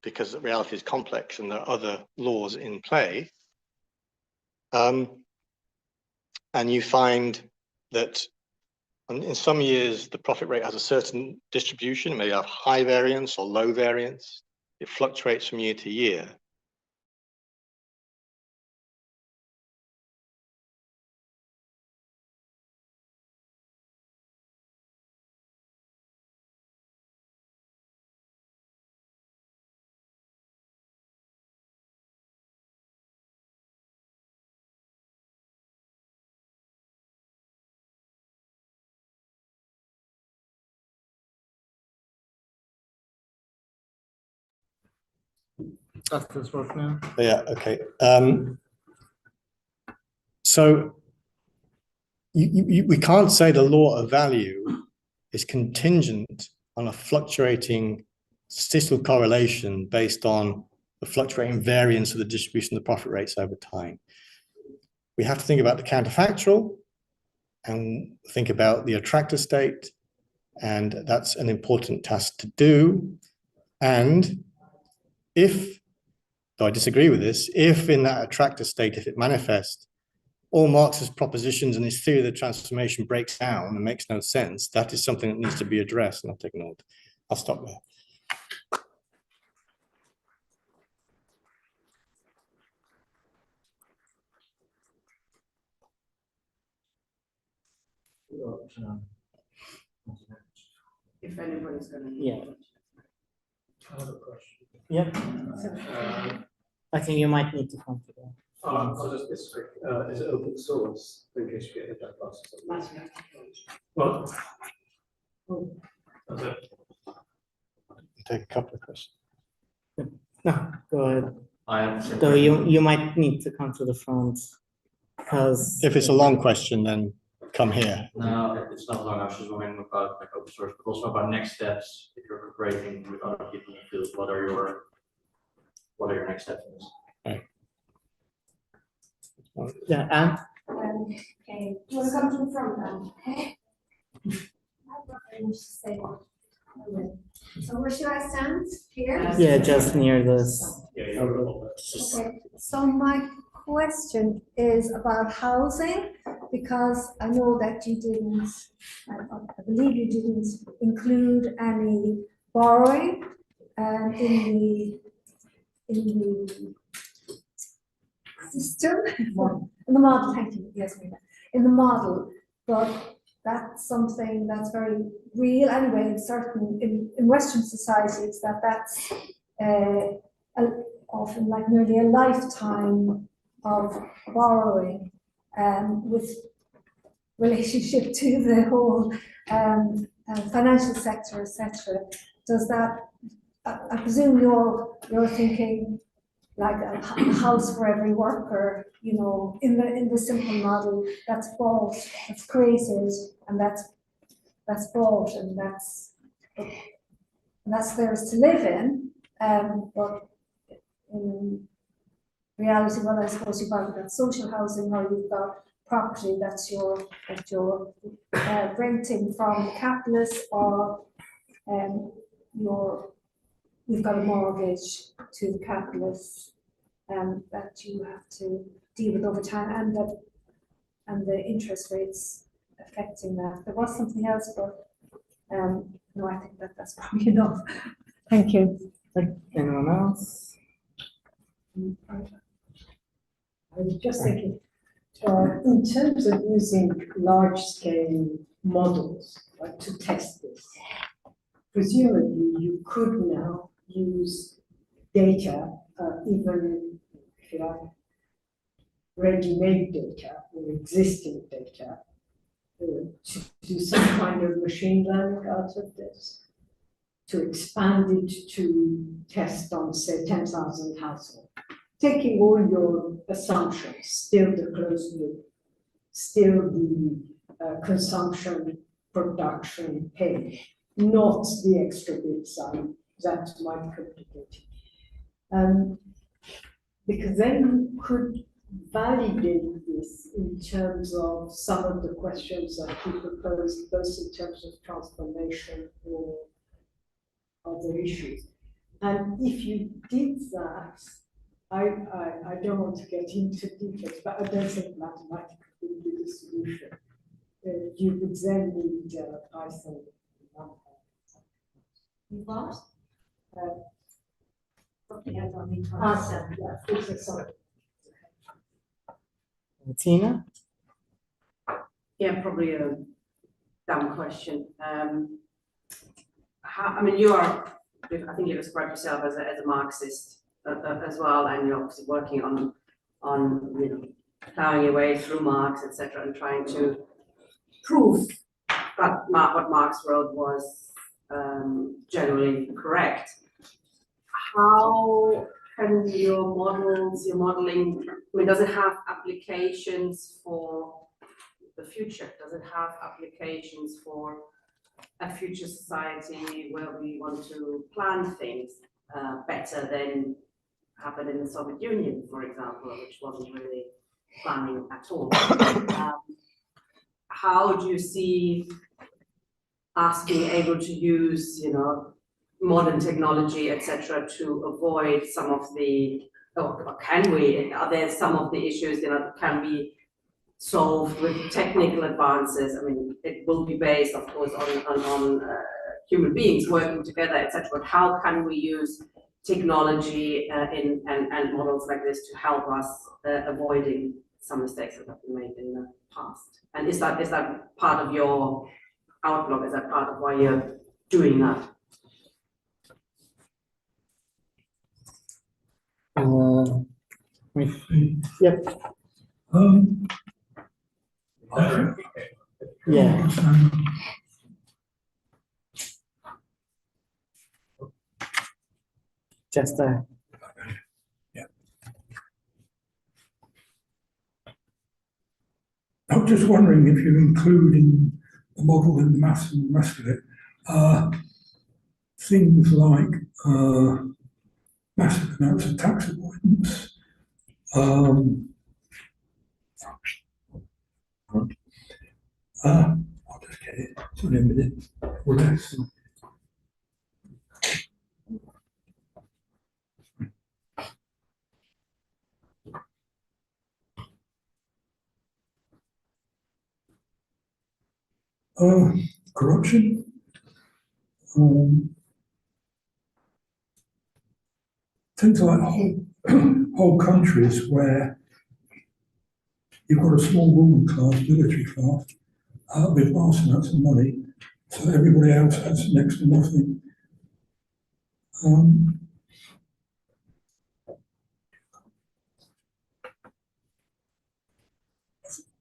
because reality is complex and there are other laws in play, and you find that in some years the profit rate has a certain distribution, it may have high variance or low variance, it fluctuates from year to year. Does this work now? Yeah, okay. So we can't say the law of value is contingent on a fluctuating statistical correlation based on the fluctuating variance of the distribution of the profit rates over time. We have to think about the counterfactual and think about the attractor state, and that's an important task to do. And if, though I disagree with this, if in that attractor state, if it manifests, all Marx's propositions and his theory of the transformation breaks down and makes no sense, that is something that needs to be addressed, and I'll take note. I'll stop there. If anybody's gonna. Yeah. I have a question. Yep. I think you might need to come to that. I'll just specific. Is it open source in case you get hit that process? What? That's it. Take a couple of questions. No, go ahead. I have. Though you might need to come to the front because If it's a long question, then come here. No, it's not long. I was just wondering about like open source, but also about next steps. If you're cooperating with other people in the field, what are your next steps? Right. yeah, and Okay, do you want to come to the front then? Okay. I've got very much to say. So where should I stand? Here? yeah, just near this. Okay, so my question is about housing, because I know that you didn't, I believe you didn't include any borrowing in the system, in the model, thank you, yes, Rita, in the model, but that's something that's very real anyway, in Western societies, that's often like nearly a lifetime of borrowing with relationship to the whole financial sector, etc. Does that, I presume you're thinking like a house for every worker, you know, in the simple model that's bought, that's created, and that's bought, and that's theirs to live in. But in reality, well, I suppose you've either got social housing or you've got property that you're renting from the capitalist, or you've got a mortgage to the capitalist that you have to deal with over time, and the interest rates affecting that. There was something else, but no, I think that's probably enough. Thank you. Anyone else? I was just thinking, in terms of using large-scale models to test this, presumably you could now use data, even if you like, ready-made data or existing data, to do some kind of machine learning out of this, to expand it to test on, say, 10,000 households. Taking all your assumptions, still the closed loop, still the consumption, production, pay, not the extra bits that might complicate it. Because then you could validate this in terms of some of the questions that you proposed, both in terms of transformation or other issues. And if you did that, I don't want to get into details, but I don't think mathematics would be the solution. You would then need Python. You what? Okay, I don't need to Python, yeah, it's sorry. Tina? Yeah, probably a dumb question. I mean, you are, I think you describe yourself as a Marxist as well, and you're obviously working on plowing your way through Marx, etc., and trying to prove that what Marx wrote was generally correct. How can your modeling, I mean, does it have applications for the future? Does it have applications for a future society where we want to plan things better than happened in the Soviet Union, for example, which wasn't really planning at all? How do you see us being able to use, modern technology, etc., to avoid some of the, or can we? Are there some of the issues, can be solved with technical advances? I mean, it will be based, of course, on human beings working together, etc. But how can we use technology and models like this to help us avoiding some mistakes that have been made in the past? And is that part of your outlook? Is that part of why you're doing that? Yep. Yeah. Just there. Yeah. I'm just wondering if you include in the model and the maths and the rest of it things like massive amounts of tax avoidance. I'll just get it. It's only a minute or less. Corruption. Things like whole countries where you've got a small ruling class, military class, with vast amounts of money, so everybody else has next to nothing.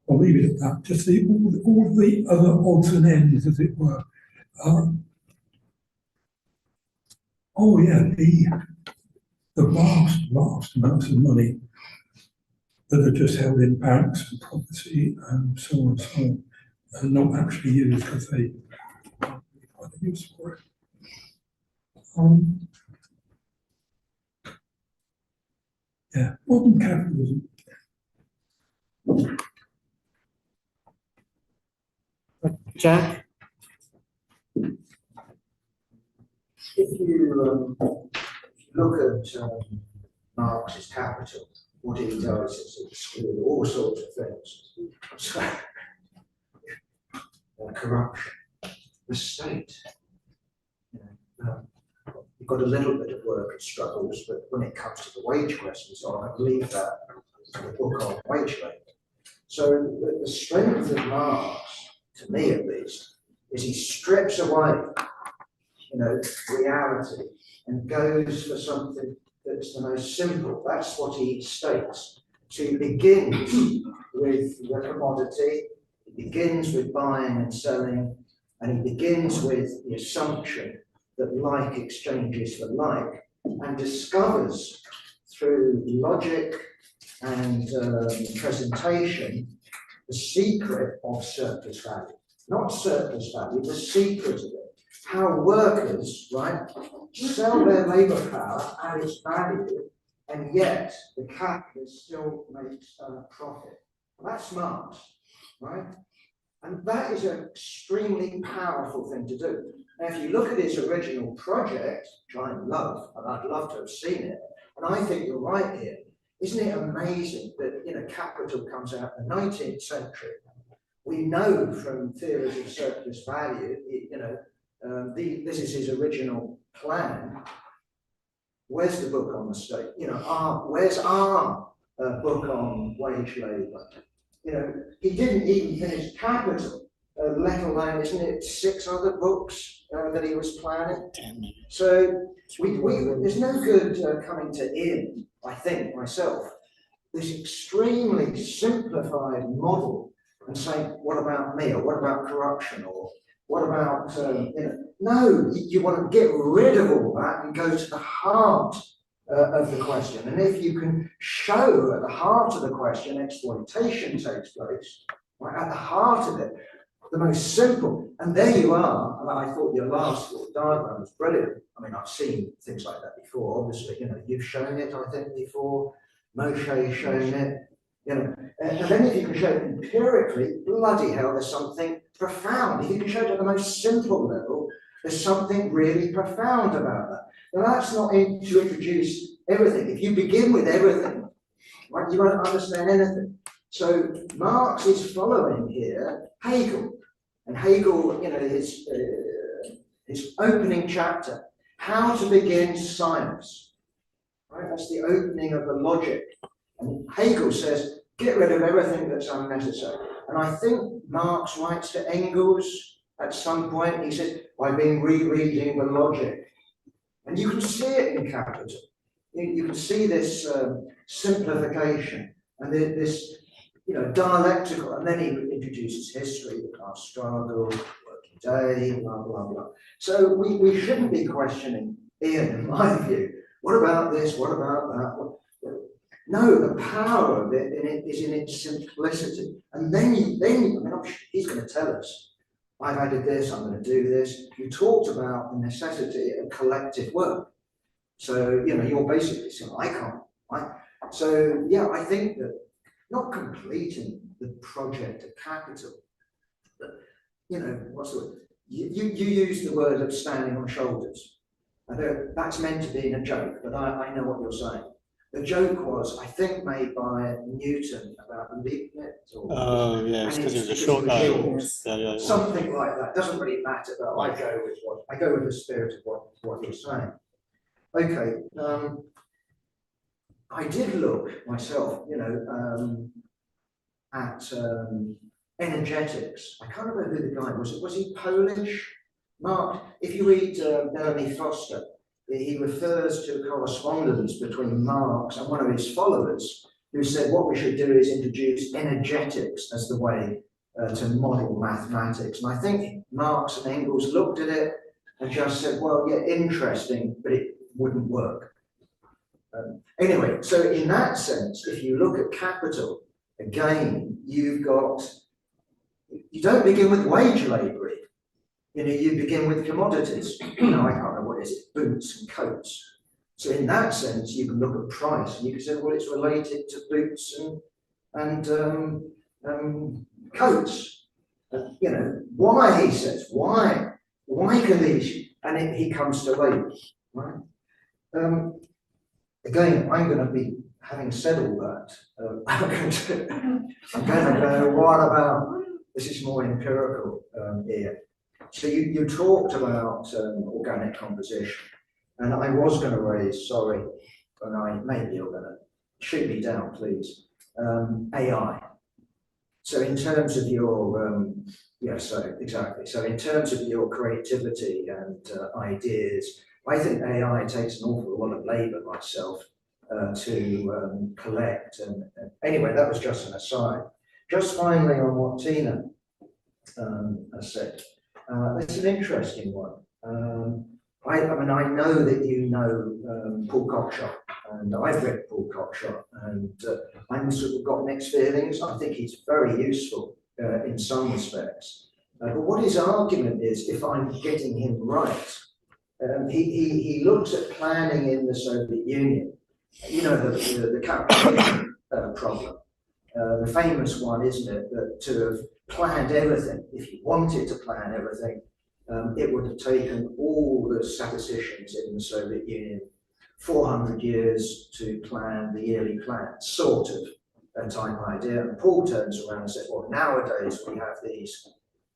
I'll leave it at that. Just all the other odds and ends, as it were. Oh yeah, the vast amounts of money that are just held in banks and property and so on and so on, and not actually used because they can't really find a use for it. Yeah, modern capitalism. Jack? If you look at Marx's Capital, what he does is exclude all sorts of things. So, corruption, the state. You've got a little bit of work struggles, but when it comes to the wage question, so I believe that the book on wage labour. So the strength of Marx, to me at least, is he strips away, reality and goes for something that's the most simple. That's what he states. So he begins with the commodity, he begins with buying and selling, and he begins with the assumption that like exchanges for like, and discovers through logic and presentation the secret of surplus value. Not surplus value, the secret of it. How workers, right, sell their labour power at its value, and yet the capitalist still makes a profit. That's Marx, right? And that is an extremely powerful thing to do. Now, if you look at his original project, which I love, and I'd love to have seen it, and I think you're right here, isn't it amazing that, Capital comes out in the 19th century? We know from theories of surplus value, this is his original plan. Where's the book on the state? Where's our book on wage labour? He didn't even finish Capital, let alone, isn't it, 6 other books that he was planning? So there's no good coming to Ian, I think, myself, this extremely simplified model and saying, what about me, or what about corruption, or what about, no, you want to get rid of all that and go to the heart of the question. And if you can show at the heart of the question exploitation takes place, right, at the heart of it, the most simple, and there you are. And I thought your last diagram was brilliant. I mean, I've seen things like that before, obviously, you've shown it, I think, before, Moshe's shown it, and then if you can show it empirically, bloody hell, there's something profound. If you can show it at the most simple level, there's something really profound about that. Now, that's not to introduce everything. If you begin with everything, right, you won't understand anything. So Marx is following here Hegel, and Hegel, his opening chapter, how to begin science. Right, that's the opening of the logic. And Hegel says, get rid of everything that's unnecessary. And I think Marx writes to Engels at some point, he says, I've been rereading the logic. And you can see it in Capital. You can see this simplification and this, dialectical, and then he introduces history, the class struggle, working day, blah, blah, blah. So we shouldn't be questioning Ian, in my view. What about this? What about that? No, the power of it is in its simplicity. And then he's going to tell us, I've added this, I'm going to do this. You talked about the necessity of collective work. So, you're basically saying, I can't, right? So, yeah, I think that not completing the project of Capital, but, what's the word? You use the word of standing on shoulders. I know that's meant to be in a joke, but I know what you're saying. The joke was, I think, made by Newton about Leibniz. Oh, yes, because he was a short guy. Yeah. Something like that. Doesn't really matter, but I go with the spirit of what you're saying. Okay. I did look myself, at energetics. I can't remember who the guy was. Was he Polish? Mark, if you read Bellamy Foster, he refers to a correspondence between Marx and one of his followers who said what we should do is introduce energetics as the way to model mathematics. And I think Marx and Engels looked at it and just said, well, yeah, interesting, but it wouldn't work. Anyway, so in that sense, if you look at Capital, again, you don't begin with wage labour. You begin with commodities. I can't remember what is it, boots and coats. So in that sense, you can look at price and you can say, well, it's related to boots and coats. You know, why, he says, why can these, and he comes to wait, right? Again, I'm going to be, having said all that, I'm going to go, what about, this is more empirical here. So you talked about organic composition, and I was going to raise, sorry, and maybe you're going to shoot me down, please, AI. So in terms of your, exactly. So in terms of your creativity and ideas, I think AI takes an awful lot of labour myself to collect. And anyway, that was just an aside. Just finally on what Tina has said, it's an interesting one. I mean, I know that you know Paul Cockshott, and I've read Paul Cockshott, and I'm sort of got mixed feelings. I think he's very useful in some respects. But what his argument is, if I'm getting him right, he looks at planning in the Soviet Union, you know, the calculation problem. The famous one, isn't it, that to have planned everything, if you wanted to plan everything, it would have taken all the statisticians in the Soviet Union 400 years to plan the yearly plan, sort of type idea. And Paul turns around and says, well, nowadays we have these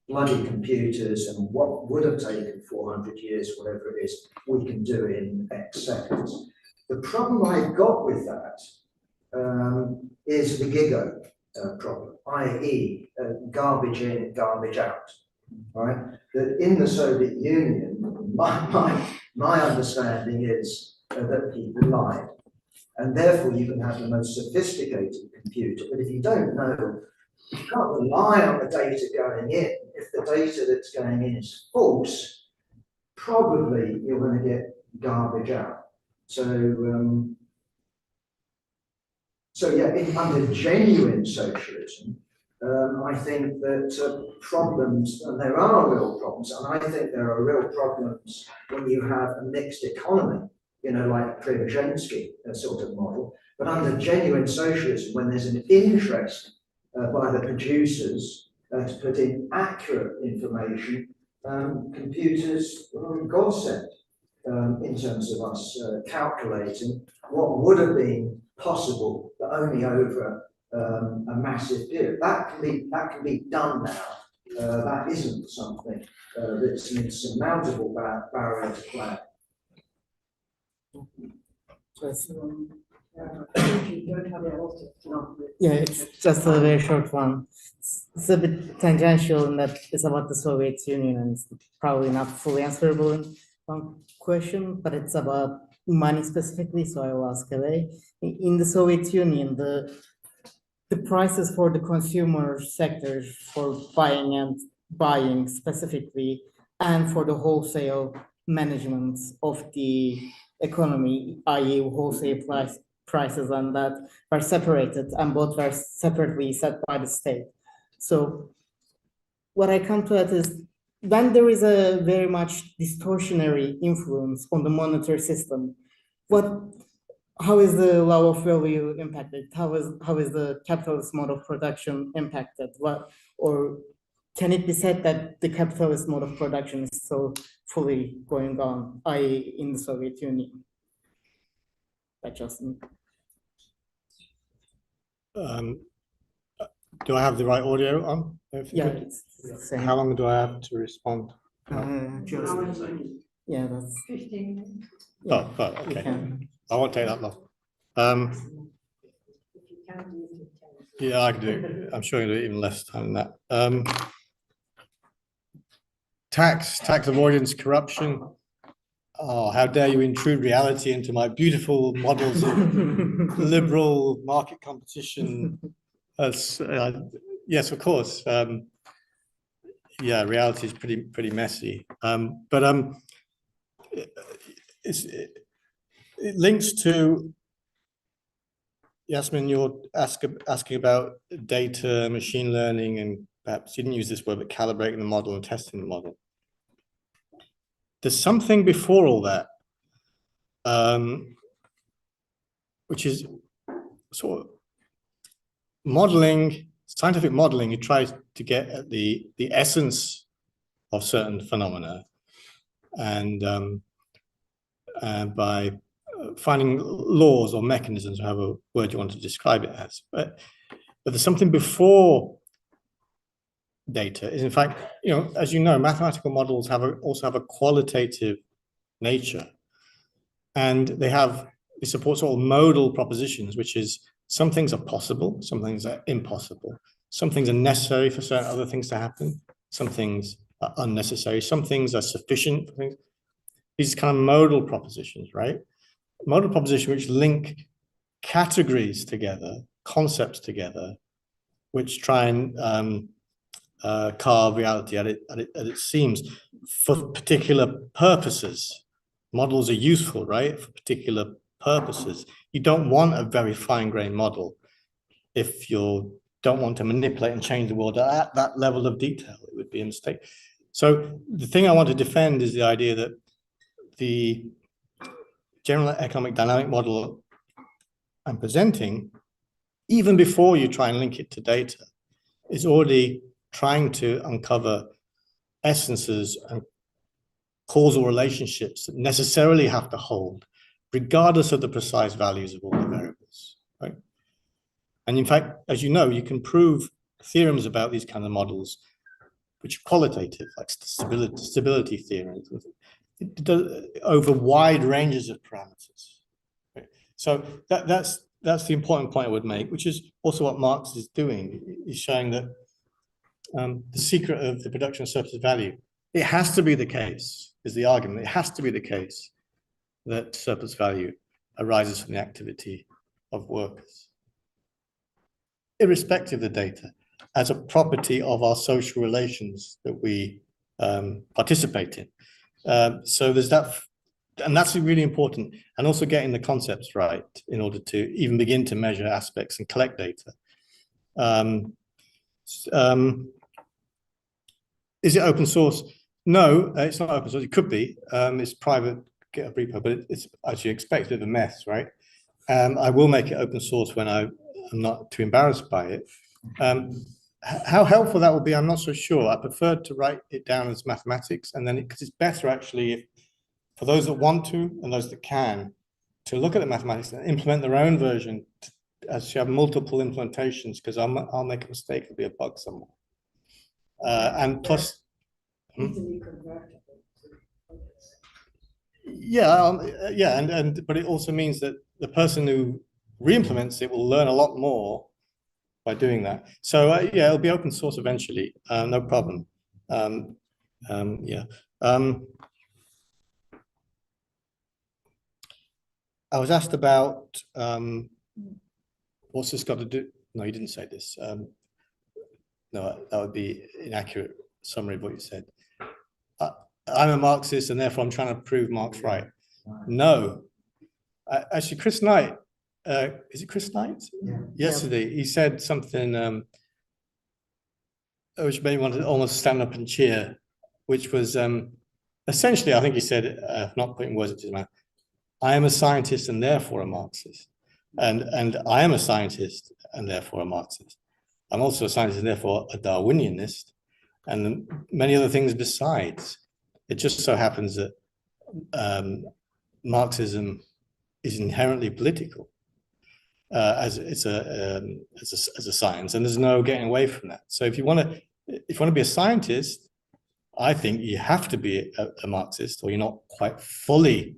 bloody computers, and what would have taken 400 years, whatever it is, we can do in X seconds. The problem I've got with that is the GIGO problem, i.e. Garbage in, garbage out. Right? That in the Soviet Union, my understanding is that people lied. And therefore you can have the most sophisticated computer, but if you don't know, you can't rely on the data going in. If the data that's going in is false, probably you're going to get garbage out. So yeah, under genuine socialism, I think that problems, and there are real problems, and I think there are real problems when you have a mixed economy, you know, like Prigozhinsky sort of model. But under genuine socialism, when there's an interest by the producers to put in accurate information, computers are a godsend in terms of us calculating what would have been possible, but only over a massive period. That can be done now. That isn't something that's an insurmountable barrier to plan. Yeah, it's just a very short one. It's a bit tangential in that it's about the Soviet Union, and it's probably not fully answerable in one question, but it's about money specifically, so I will ask away. In the Soviet Union, the prices for the consumer sector for buying specifically, and for the wholesale management of the economy, i.e. wholesale prices, and that are separated, and both are separately set by the state. So what I come to it is, when there is a very much distortionary influence on the monetary system, how is the law of value impacted? How is the capitalist mode of production impacted? Or can it be said that the capitalist mode of production is still fully going on, i.e. in the Soviet Union? By Justin. Do I have the right audio on? Yeah, it's the same. How long do I have to respond? Yeah, that's 15 minutes. Yeah, okay. I won't take that long. Yeah, I can do it. I'm sure I can do it even less time than that. Tax avoidance, corruption. Oh, how dare you intrude reality into my beautiful models of liberal market competition. Yes, of course. Yeah, reality is pretty messy. But it links to, Yasmin, you're asking about data, machine learning, and perhaps you didn't use this word, but calibrating the model and testing the model. There's something before all that, which is sort of modeling scientific modeling, you try to get at the essence of certain phenomena, and by finding laws or mechanisms, however word you want to describe it as. But there's something before data is, in fact, as you know, mathematical models also have a qualitative nature, and they support sort of modal propositions, which is some things are possible, some things are impossible, some things are necessary for certain other things to happen, some things are unnecessary, some things are sufficient for things. These kind of modal propositions, right? Modal propositions which link categories together, concepts together, which try and carve reality at its seams for particular purposes. Models are useful, right, for particular purposes. You don't want a very fine-grained model if you don't want to manipulate and change the world at that level of detail. It would be a mistake. So the thing I want to defend is the idea that the general economic dynamic model I'm presenting, even before you try and link it to data, is already trying to uncover essences and causal relationships that necessarily have to hold, regardless of the precise values of all the variables, right? And in fact, as you know, you can prove theorems about these kind of models, which are qualitative, like stability theorems, over wide ranges of parameters. Right? So that's the important point I would make, which is also what Marx is doing. He's showing that the secret of the production of surplus value, it has to be the case, is the argument, it has to be the case that surplus value arises from the activity of workers, irrespective of the data, as a property of our social relations that we participate in. So there's that, and that's really important, and also getting the concepts right in order to even begin to measure aspects and collect data. Is it open source? No, it's not open source. It could be. It's private GitHub repo, but it's, as you expect, a bit of a mess, right? I will make it open source when I'm not too embarrassed by it. How helpful that will be, I'm not so sure. I prefer to write it down as mathematics, and then because it's better actually for those that want to and those that can, to look at the mathematics and implement their own version as you have multiple implementations, because I'll make a mistake, there'll be a bug somewhere. And plus, yeah, but it also means that the person who re-implements it will learn a lot more by doing that. So yeah, it'll be open source eventually, no problem. Yeah. I was asked about what's this got to do? No, you didn't say this. No, that would be inaccurate summary of what you said. I'm a Marxist, and therefore I'm trying to prove Marx right. No, actually, Chris Knight, is it Chris Knight? Yeah. Yesterday, he said something which made me want to almost stand up and cheer, which was essentially, I think he said, not putting words into his mouth, I am a scientist and therefore a Marxist. And I am a scientist and therefore a Marxist. I'm also a scientist and therefore a Darwinianist, and many other things besides. It just so happens that Marxism is inherently political as a science, and there's no getting away from that. So if you want to be a scientist, I think you have to be a Marxist, or you're not quite fully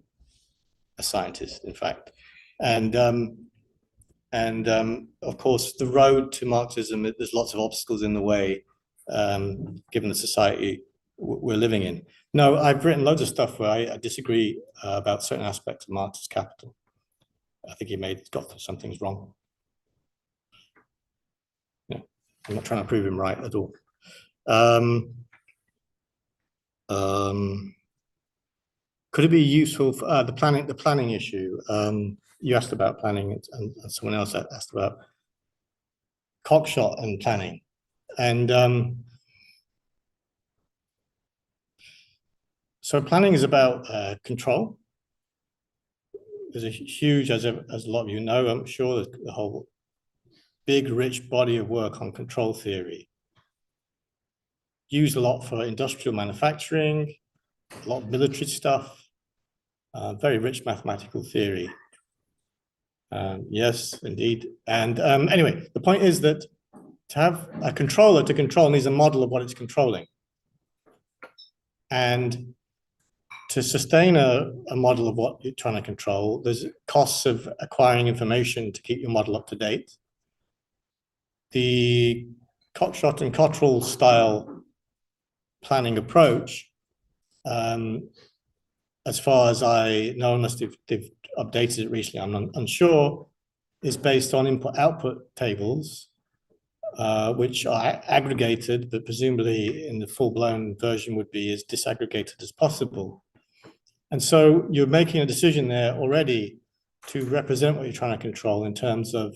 a scientist, in fact. And of course, the road to Marxism, there's lots of obstacles in the way, given the society we're living in. No, I've written loads of stuff where I disagree about certain aspects of Marx's Capital. I think he's got some things wrong. Yeah, I'm not trying to prove him right at all. Could it be useful for the planning issue? You asked about planning, and someone else asked about cockshot and planning. And so planning is about control. There's a huge, as a lot of you know, I'm sure, the whole big, rich body of work on control theory. Used a lot for industrial manufacturing, a lot of military stuff, very rich mathematical theory. Yes, indeed. And anyway, the point is that to have a controller to control needs a model of what it's controlling. And to sustain a model of what you're trying to control, there's costs of acquiring information to keep your model up to date. The Cockshott and Cottrell style planning approach, as far as I know, unless they've updated it recently, I'm unsure, is based on input-output tables, which are aggregated, but presumably in the full-blown version would be as disaggregated as possible. And so you're making a decision there already to represent what you're trying to control in terms of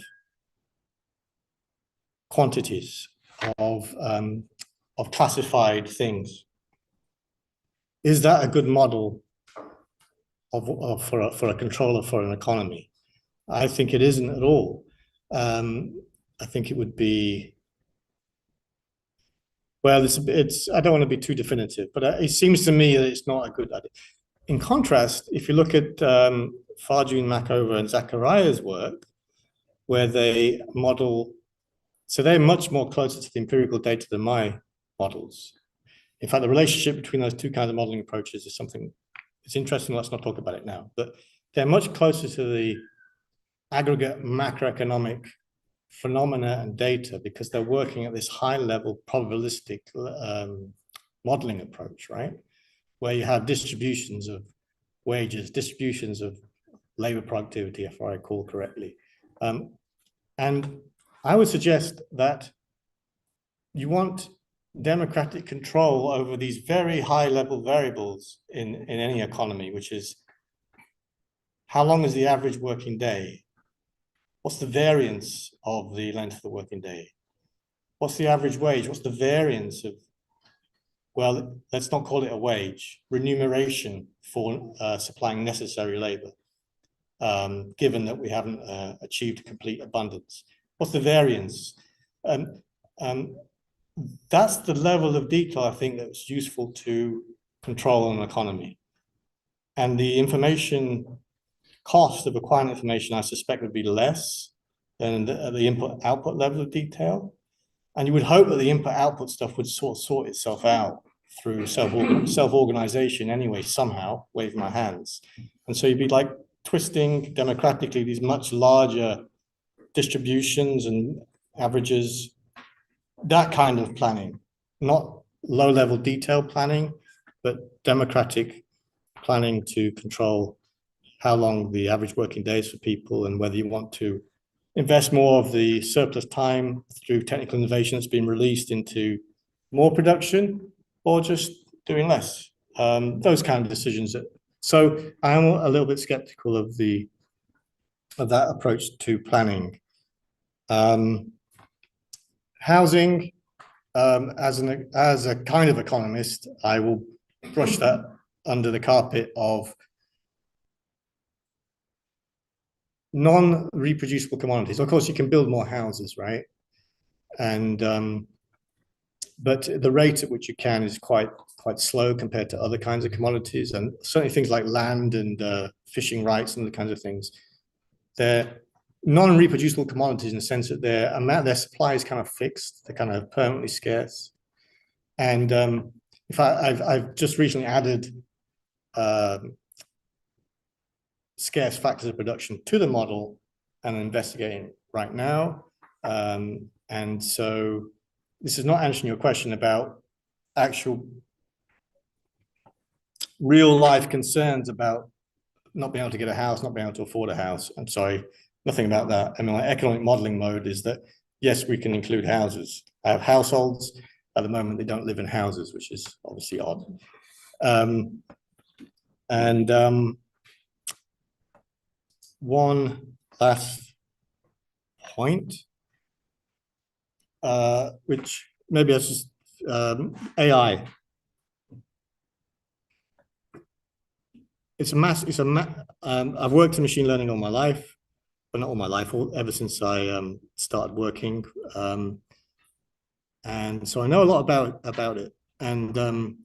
quantities of classified things. Is that a good model for a controller for an economy? I think it isn't at all. I think it would be, well, it's I don't want to be too definitive, but it seems to me that it's not a good idea. In contrast, if you look at Farjun, Makover, and Zachariah's work, where they model, so they're much more closer to the empirical data than my models. In fact, the relationship between those two kinds of modeling approaches is something, it's interesting, let's not talk about it now, but they're much closer to the aggregate macroeconomic phenomena and data because they're working at this high level probabilistic modeling approach, right? Where you have distributions of wages, distributions of labor productivity, if I recall correctly. And I would suggest that you want democratic control over these very high level variables in any economy, which is how long is the average working day? What's the variance of the length of the working day? What's the average wage? What's the variance of, well, let's not call it a wage, remuneration for supplying necessary labor, given that we haven't achieved complete abundance. What's the variance? That's the level of detail I think that's useful to control an economy. And the information cost of acquiring information, I suspect, would be less than at the input-output level of detail. And you would hope that the input-output stuff would sort itself out through self-organization anyway, somehow, wave my hands. And so you'd be like twisting democratically these much larger distributions and averages, that kind of planning, not low-level detail planning, but democratic planning to control how long the average working day is for people and whether you want to invest more of the surplus time through technical innovation that's been released into more production or just doing less. Those kind of decisions. So I am a little bit skeptical of that approach to planning. Housing, as a kind of economist, I will brush that under the carpet of non-reproducible commodities. Of course, you can build more houses, right? And but the rate at which you can is quite slow compared to other kinds of commodities, and certainly things like land and fishing rights and the kinds of things. They're non-reproducible commodities in the sense that their supply is kind of fixed. They're kind of permanently scarce. And in fact, I've just recently added scarce factors of production to the model and I'm investigating right now. And so this is not answering your question about actual real life concerns about not being able to get a house, not being able to afford a house. I'm sorry, nothing about that. I mean, my economic modeling mode is that, yes, we can include houses. I have households. At the moment, they don't live in houses, which is obviously odd. One last point, which maybe I just, AI. I've worked in machine learning all my life, but not all my life, ever since I started working. And so I know a lot about it. And the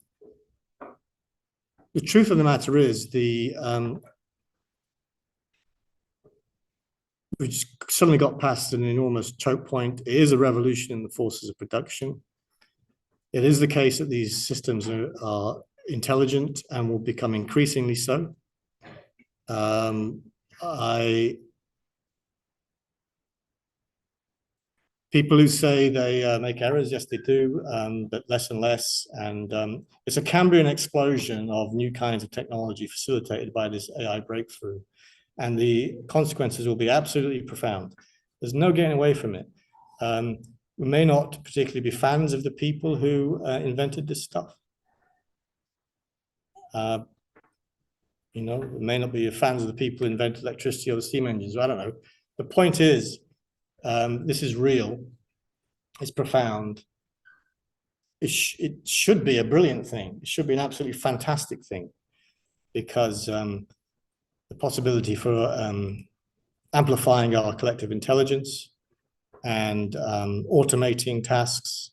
truth of the matter is we just suddenly got past an enormous choke point. It is a revolution in the forces of production. It is the case that these systems are intelligent and will become increasingly so. People who say they make errors, yes, they do, but less and less. And it's a Cambrian explosion of new kinds of technology facilitated by this AI breakthrough. And the consequences will be absolutely profound. There's no getting away from it. We may not particularly be fans of the people who invented this stuff. We may not be fans of the people who invented electricity or the steam engines. I don't know. The point is, this is real. It's profound. It should be a brilliant thing. It should be an absolutely fantastic thing, because the possibility for amplifying our collective intelligence and automating tasks,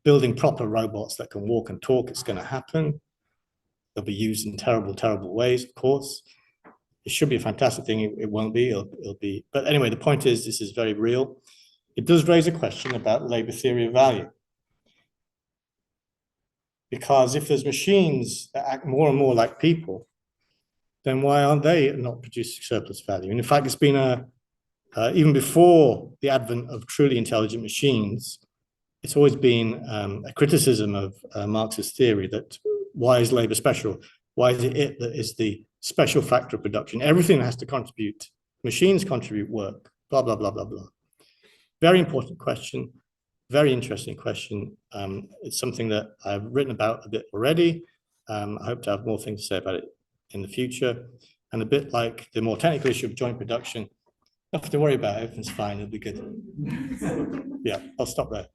building proper robots that can walk and talk, it's going to happen. They'll be used in terrible, terrible ways, of course. It should be a fantastic thing. It won't be. It'll be. But anyway, the point is, this is very real. It does raise a question about labor theory of value. Because if there's machines that act more and more like people, then why aren't they not producing surplus value? And in fact, it's been even before the advent of truly intelligent machines, it's always been a criticism of Marx's theory that why is labor special? Why is it that is the special factor of production? Everything has to contribute. Machines contribute work, blah, blah, blah, blah, blah. Very important question, very interesting question. It's something that I've written about a bit already. I hope to have more things to say about it in the future. And a bit like the more technical issue of joint production, nothing to worry about, everything's fine, it'll be good. Yeah, I'll stop there.